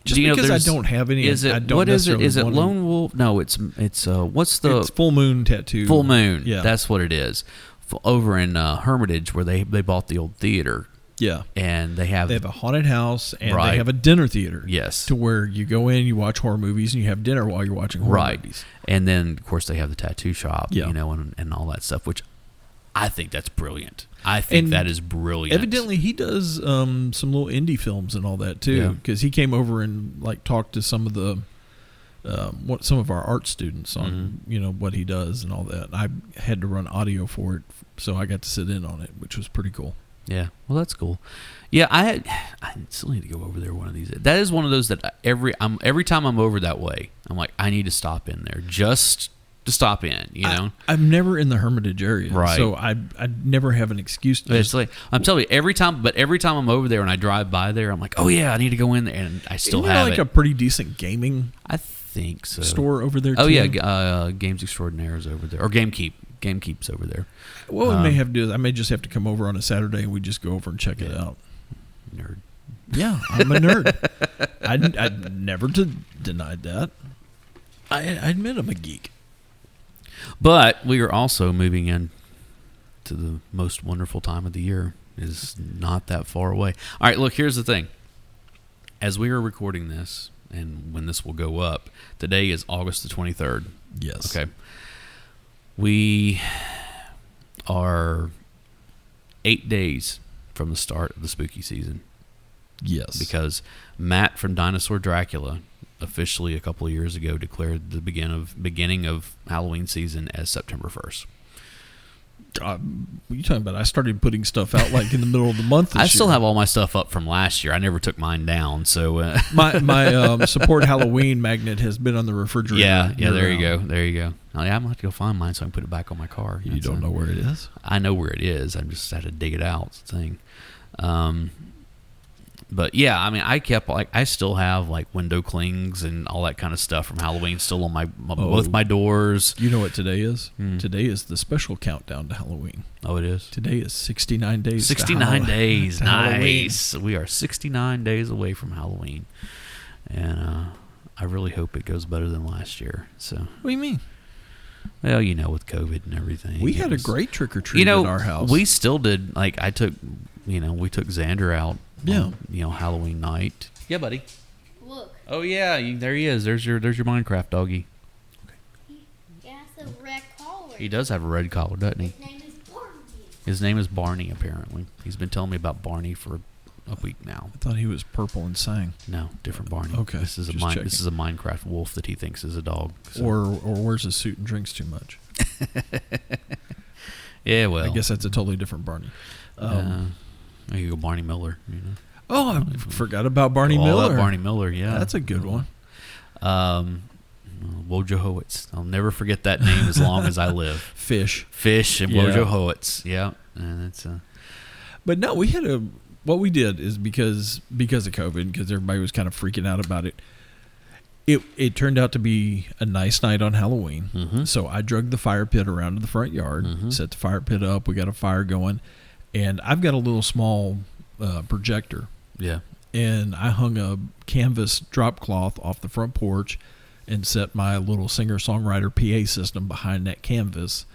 Just because I don't have any, is it? I don't what is it? Is it want Lone Wolf? No, it's what's the? It's Full Moon Tattoo. Full Moon. Yeah, that's what it is. Over in Hermitage, where they bought the old theater. Yeah, and they have a haunted house, and they have a dinner theater. Yes, to where you go in, you watch horror movies, and you have dinner while you're watching horror movies. And then of course they have the tattoo shop. Yeah. And all that stuff, which I think that's brilliant. I think that is brilliant. Evidently, he does some little indie films and all that too, because he came over and like talked to some of the some of our art students on what he does and all that. I had to run audio for it, so I got to sit in on it, which was pretty cool. Yeah, well, that's cool. Yeah, I still need to go over there one of these. That is one of those that every time I'm over that way, I'm like, I need to stop in there just to stop in. I'm never in the Hermitage area, right? So I never have an excuse to. It's like I'm telling you, every time I'm over there and I drive by there, I'm like, oh yeah, I need to go in there, and I still have like a pretty decent gaming. I think so. Store over there. Oh too? Yeah, Games Extraordinaire is over there, or GameKeep. GameKeep's over there. What we may have to do is I may just have to come over on a Saturday and we just go over and check it out. Nerd. Yeah, I'm a nerd. I never denied that. I admit I'm a geek. But we are also moving in to the most wonderful time of the year. It is not that far away. All right, look, here's the thing. As we are recording this, and when this will go up, today is August the 23rd. Yes. Okay. We are 8 days from the start of the spooky season. Yes. Because Matt from Dinosaur Dracula officially a couple of years ago declared the beginning of Halloween season as September 1st. What are you talking about? I started putting stuff out like in the middle of the month. I still have all my stuff up from last year. I never took mine down. So my support Halloween magnet has been on the refrigerator. Yeah. There you go. Oh, yeah, I'm gonna have to go find mine so I can put it back on my car. You don't know where it is? I know where it is. I just had to dig it out. It's the thing. But yeah, I mean, I still have like window clings and all that kind of stuff from Halloween still on both my doors. You know what today is? Today is the special countdown to Halloween. Oh, it is? Today is 69 days. 69 days. Nice. Halloween. We are 69 days away from Halloween. And I really hope it goes better than last year. So. What do you mean? Well, with COVID and everything. We had a great trick-or-treat at our house. We still did. Like, we took Xander out. Yeah. Halloween night. Yeah, buddy. Look. Oh yeah, there he is. There's your Minecraft doggy. He has a red collar. He does have a red collar, doesn't he? His name is Barney. His name is Barney. Apparently, he's been telling me about Barney for a week now. I thought he was purple and sang. No, different Barney. Okay, this is a Minecraft wolf that he thinks is a dog. So. Or wears a suit and drinks too much. Yeah, well, I guess that's a totally different Barney. You go Barney Miller. You know? Oh, I forgot about Barney Miller. Barney Miller, yeah, that's a good one. Wojciechowicz. I'll never forget that name as long as I live. Fish and Wojciechowicz. Yeah, and it's But no, we had what we did is because of COVID, because everybody was kind of freaking out about it. It turned out to be a nice night on Halloween. Mm-hmm. So I drug the fire pit around to the front yard, set the fire pit up. We got a fire going, and I've got a little small projector. Yeah. And I hung a canvas drop cloth off the front porch and set my little singer-songwriter PA system behind that canvas.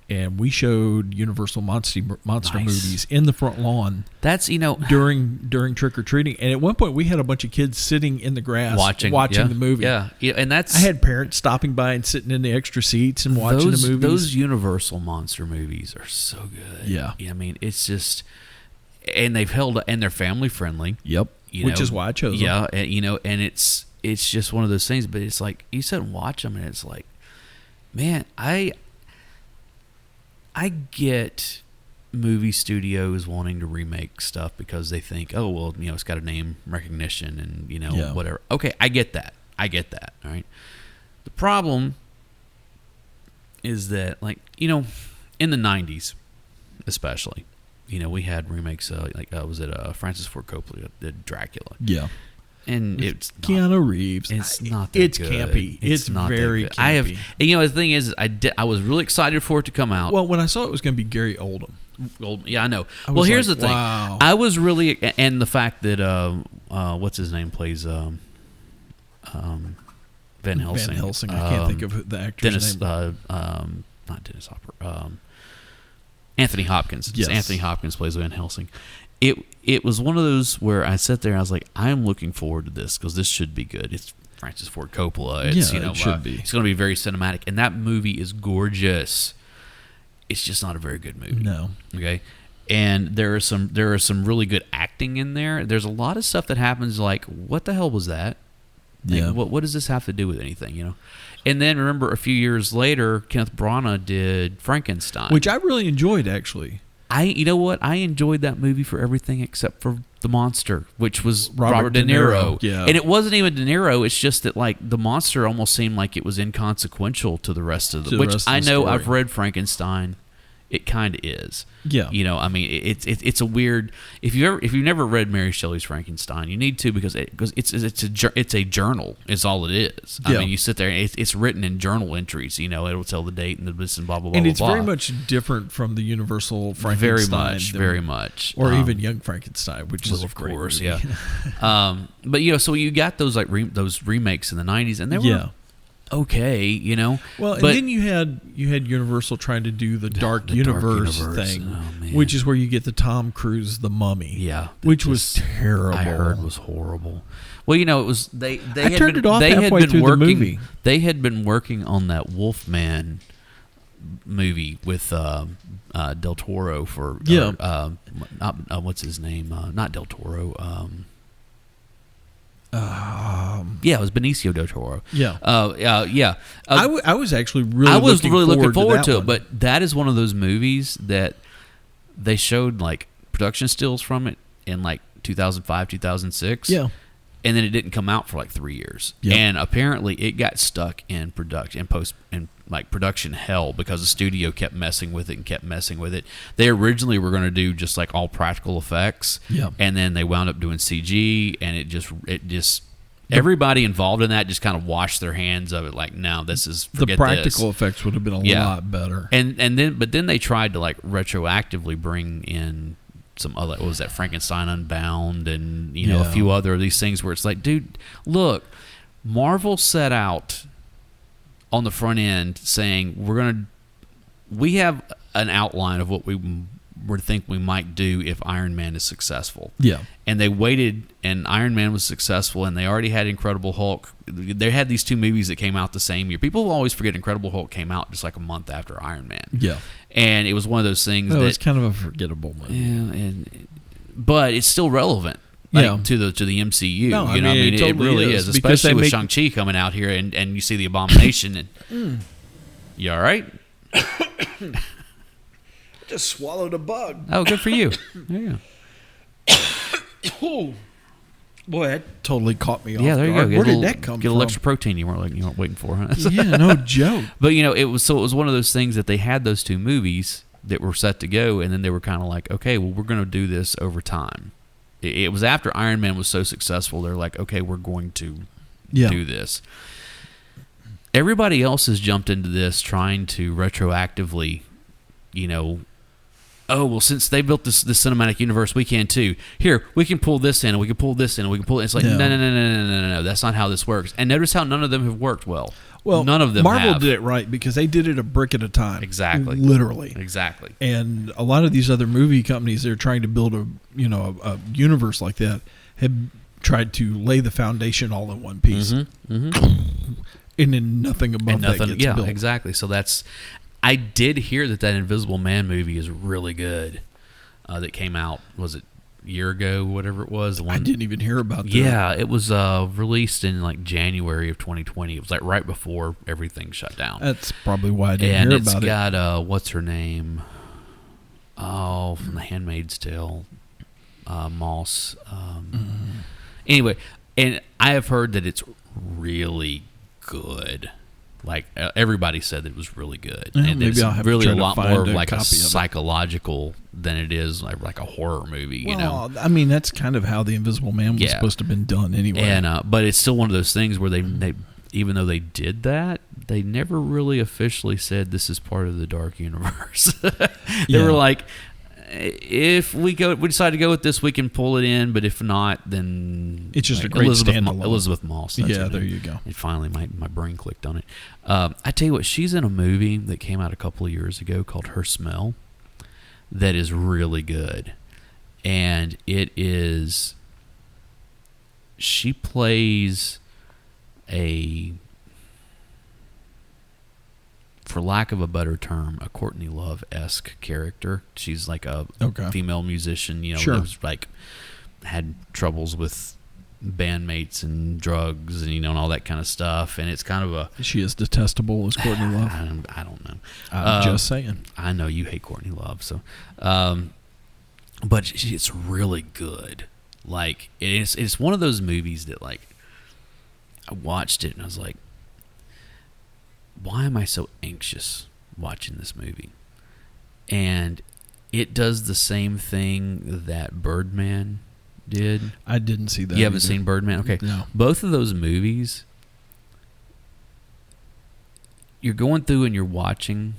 And we showed Universal monster movies in the front lawn. That's, during trick-or-treating. And at one point, we had a bunch of kids sitting in the grass watching the movie. Yeah, and I had parents stopping by and sitting in the extra seats and watching the movies. Those Universal monster movies are so good. Yeah. I mean, it's just... And they've held... And they're family-friendly. Yep. Which is why I chose them. Yeah, and it's just one of those things. But it's like, you sit and watch them, and it's like, man, I get movie studios wanting to remake stuff because they think, oh, well, it's got a name recognition and, whatever. Okay, I get that. All right. The problem is that, like, in the 90s, especially, we had remakes, was it Francis Ford Coppola did Dracula? Yeah. And it's Keanu Reeves. It's not that it's good. campy. It's not very campy. I have, the thing is, I was really excited for it to come out. Well, when I saw it was going to be Gary Oldman. Yeah, I know. Well, here's the thing. Wow. I was really, and the fact that what's his name plays Van Helsing. Van Helsing. I can't think of the actor's name. Not Dennis Hopper. Anthony Hopkins. Yes. Anthony Hopkins plays Van Helsing. It was one of those where I sat there and I was like, I'm looking forward to this because this should be good. It's Francis Ford Coppola. It's, it should be. It's going to be very cinematic. And that movie is gorgeous. It's just not a very good movie. No. Okay? And there are some really good acting in there. There's a lot of stuff that happens like, what the hell was that? Like, Yeah. what does this have to do with anything, And then remember a few years later, Kenneth Branagh did Frankenstein. Which I really enjoyed, actually. You know what? I enjoyed that movie for everything except for the monster, which was Robert De Niro. Yeah. And it wasn't even De Niro. It's just that, like, the monster almost seemed like it was inconsequential to the rest of the... Which I know, I've read Frankenstein. It kind of is. Yeah. I mean, it's a weird... If you've never read Mary Shelley's Frankenstein, you need to because it's a journal. Is all it is. Yeah. I mean, you sit there and it's written in journal entries. It'll tell the date and the this and blah blah blah. And it's blah, very blah. much different from the Universal Frankenstein. Very much. Or even Young Frankenstein, which is a great course, movie. Yeah. But so you got those like those remakes in the 90s, and they were okay, Well, and then you had Universal trying to do the Dark Universe thing, which is where you get the Tom Cruise The Mummy. Yeah, which was terrible. I heard was horrible. Well, it was they turned it off halfway through the movie. They had been working on that Wolfman movie with Del Toro for what's his name? Not Del Toro. It was Benicio del Toro. Yeah. I was actually really looking forward to it, one. but that is one of those movies that they showed like production stills from it in like 2005, 2006. Yeah. And then it didn't come out for like 3 years. Yep. And apparently it got stuck in production hell because the studio kept messing with it. They originally were going to do just like all practical effects. Yeah. And then they wound up doing CG, and it just everybody involved in that just kind of washed their hands of it. Like, no, this is the practical effects would have been a lot better. And then they tried to like retroactively bring in some other, what was that, Frankenstein Unbound, and a few other of these things where it's like, dude, look, Marvel set out on the front end saying we have an outline of what we think we might do if Iron Man is successful. Yeah. And they waited, and Iron Man was successful, and they already had Incredible Hulk. They had these two movies that came out the same year. People always forget Incredible Hulk came out just like a month after Iron Man. Yeah. And it was one of those things it's kind of a forgettable movie. Yeah, and but it's still relevant. To the MCU. No, it totally really is, especially with Shang-Chi coming out here and you see the Abomination. And you all right? Just swallowed a bug. Oh, good for you. Yeah. Oh, boy, that totally caught me off there you guard. go. Where did that come from? Get a little extra protein you weren't waiting for, huh? Yeah, no joke. But it was one of those things that they had those two movies that were set to go, and then they were kind of like, okay, well, we're going to do this over time. It was after Iron Man was so successful, they're like, okay, we're going to do this. Everybody else has jumped into this trying to retroactively, oh, well, since they built this cinematic universe, we can too. Here, we can pull this in, and we can pull this in, and we can pull it. It's like, no. That's not how this works. And notice how none of them have worked well. Well, none of them Marvel have. did it right because they did it a brick at a time. Exactly. Literally. Exactly. And a lot of these other movie companies that are trying to build a universe like that have tried to lay the foundation all in one piece. And then nothing above that gets built. Yeah, exactly. So I did hear that Invisible Man movie is really good. That came out, was it a year ago, whatever it was? I didn't even hear about that. Yeah, it was released in like January of 2020. It was like right before everything shut down. That's probably why I didn't hear about it. And it's got, what's her name? Oh, from The Handmaid's Tale. Moss. Anyway, and I have heard that it's really good. Like everybody said that it was really good, and maybe it's I'll have really to a try lot to more find of a like a copy of it. psychological than it is like a horror movie. Well, that's kind of how The Invisible Man was supposed to have been done anyway. And but it's still one of those things where they even though they did that, they never really officially said this is part of the Dark Universe. They were like, if we decide to go with this, we can pull it in, but if not, then it's just a great standalone. Elizabeth Moss. There you go. And finally, my brain clicked on it. I tell you what, she's in a movie that came out a couple of years ago called Her Smell that is really good, and it is. She plays a, for lack of a better term, a Courtney Love-esque character. She's like a female musician, who's like had troubles with bandmates and drugs and and all that kind of stuff. And it's kind of a. Is she as detestable as Courtney Love? I don't know. I'm just saying. I know you hate Courtney Love, so. But it's really good. Like it's one of those movies that like I watched it and I was like, why am I so anxious watching this movie? And it does the same thing that Birdman did. I didn't see that. You haven't seen Birdman? Okay. No. Both of those movies, you're going through and you're watching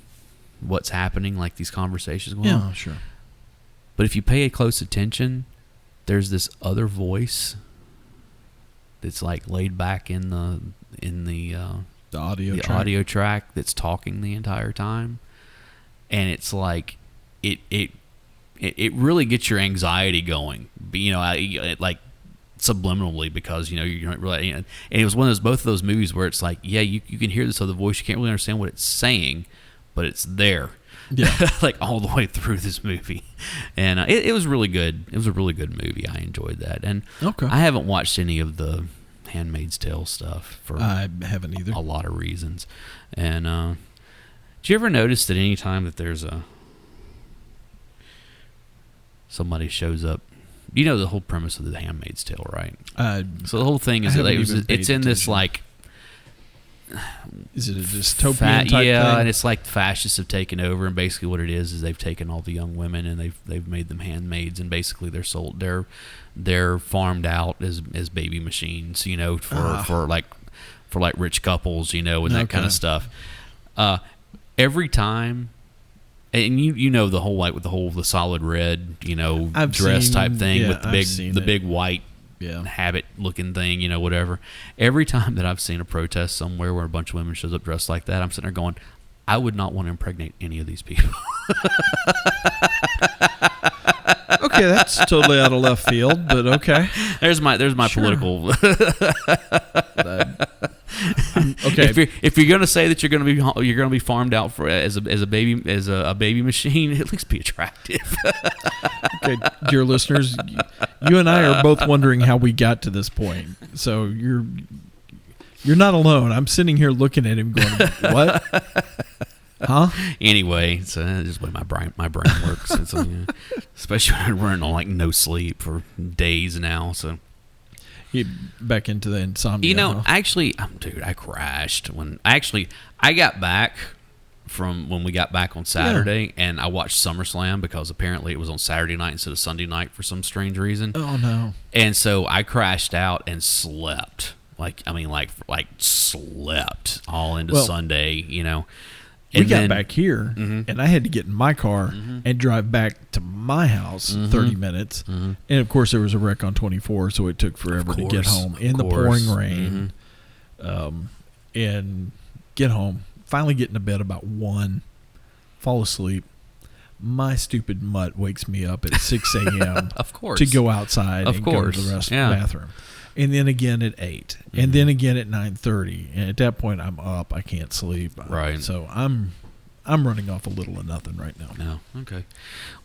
what's happening, like these conversations going on. Yeah, sure. But if you pay close attention, there's this other voice that's like laid back in the audio track that's talking the entire time, and it's like it really gets your anxiety going, like subliminally, because you're not really. And it was both of those movies where it's like, yeah, you can hear this other voice, you can't really understand what it's saying, but it's there. Yeah, like all the way through this movie, and it was really good. It was a really good movie. I enjoyed that, and I haven't watched any of the Handmaid's Tale stuff for I haven't either. A lot of reasons. And do you ever notice that any time that there's somebody shows up, the whole premise of the Handmaid's Tale, right? So the whole thing is that it's in this like. Is it a dystopian type thing? And it's like the fascists have taken over, and basically what it is they've taken all the young women and they've made them handmaids, and basically they're sold, they're farmed out as baby machines, for rich couples, and that kind of stuff. Every time, and the whole like with the solid red, dress type thing with the big white. Yeah. Habit looking thing, whatever. Every time that I've seen a protest somewhere where a bunch of women shows up dressed like that, I'm sitting there going, I would not want to impregnate any of these people. Okay, that's totally out of left field, but okay. There's my political. Okay. If you're gonna say that you're gonna be farmed out for as a baby machine, at least be attractive. Okay, dear listeners, you and I are both wondering how we got to this point. So you're not alone. I'm sitting here looking at him going, what? Huh? Anyway, so that's just the way my brain works. And so, especially when I'm running on like no sleep for days now. So back into the insomnia. Actually, dude, I crashed I got back from when we got back on Saturday, and I watched SummerSlam because apparently it was on Saturday night instead of Sunday night for some strange reason. Oh no! And so I crashed out and slept. Like slept all into Sunday. We got back here, and I had to get in my car and drive back to my house 30 minutes. And, of course, there was a wreck on 24, so it took forever to get home in the pouring rain and get home. Finally get into bed about 1, fall asleep. My stupid mutt wakes me up at 6 a.m. Of course. To go outside and go to the bathroom. And then again at 8, and then again at 9:30. And at that point, I'm up. I can't sleep. Right. So I'm running off a little of nothing right now. No. Okay.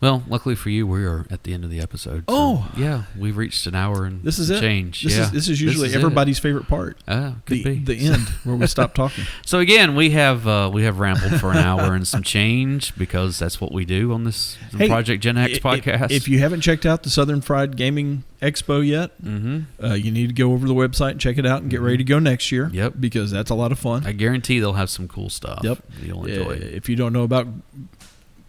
Well, luckily for you, we are at the end of the episode. So, oh. Yeah. We've reached an hour and this is change. This is usually everybody's favorite part. Could be. The end where we stop talking. So again, we have rambled for an hour and some change because that's what we do on this Project Gen X podcast. If you haven't checked out the Southern Fried Gaming Expo yet, you need to go over to the website and check it out and get ready to go next year. Yep. Because that's a lot of fun. I guarantee they'll have some cool stuff. Yep. You'll enjoy. If you don't know about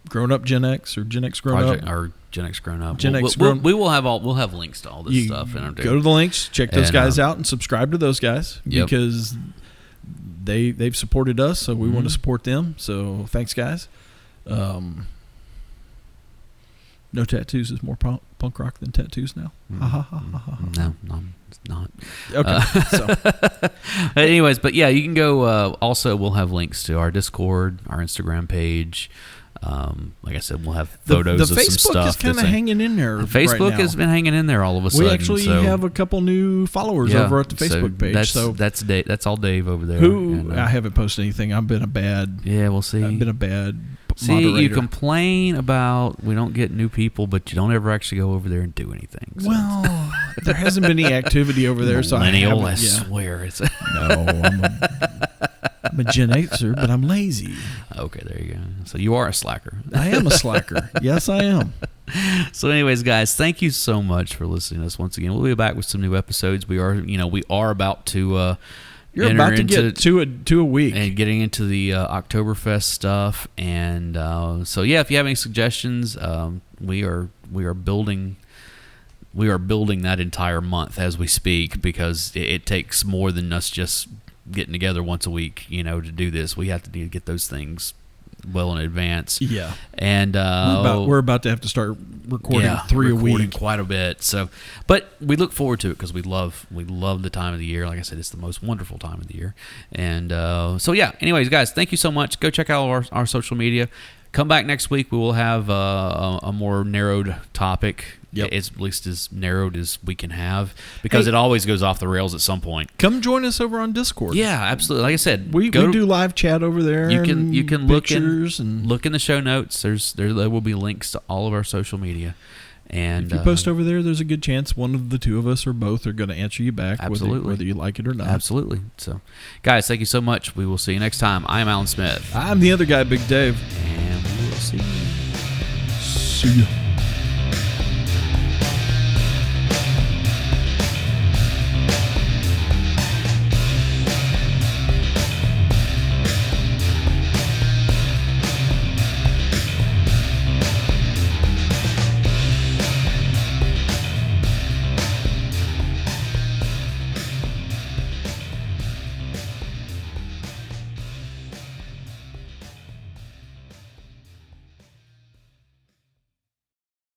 Grown Up Gen X or Gen X Grown Up or Gen X Grown Up, we'll have links to all this stuff. Go to the links, check those guys out, and subscribe to those guys because they've supported us, so we want to support them. So thanks, guys. No tattoos is more punk rock than tattoos now. No, it's not. Okay. Anyways, but yeah, you can go. Also, we'll have links to our Discord, our Instagram page. Like I said, we'll have photos of some stuff. The Facebook is kind of hanging in there. Facebook right has been hanging in there all of a sudden. We actually have a couple new followers over at the Facebook page. That's all Dave over there. I haven't posted anything. I've been a bad. Yeah, we'll see. I've been a bad. Moderator. You complain about we don't get new people, but you don't ever actually go over there and do anything. So. Well, there hasn't been any activity over there, so I swear it's I'm a Gen Xer, but I'm lazy. Okay, there you go. So you are a slacker. I am a slacker. Yes, I am. So, anyways, guys, thank you so much for listening to us once again. We'll be back with some new episodes. We are about to. You're about to get to a week and getting into the Oktoberfest stuff, and so if you have any suggestions, we are building that entire month as we speak because it takes more than us just getting together once a week, to do this. We have to get those things well in advance. Yeah, and we're about to have to start recording 3 a week, quite a bit. So, but we look forward to it because we love the time of the year. Like I said, it's the most wonderful time of the year. And anyways, guys, thank you so much. Go check out our social media. Come back next week. We will have a more narrowed topic. Yep. It's at least as narrowed as we can have because it always goes off the rails at some point. Come join us over on Discord. Yeah, absolutely. Like I said, we do live chat over there. You can look in the show notes. There will be links to all of our social media. And if you post over there, there's a good chance one of the two of us or both are going to answer you back, absolutely, whether you like it or not. Absolutely. So, guys, thank you so much. We will see you next time. I'm Alan Smith. I'm the other guy, Big Dave. And we will see you. See ya.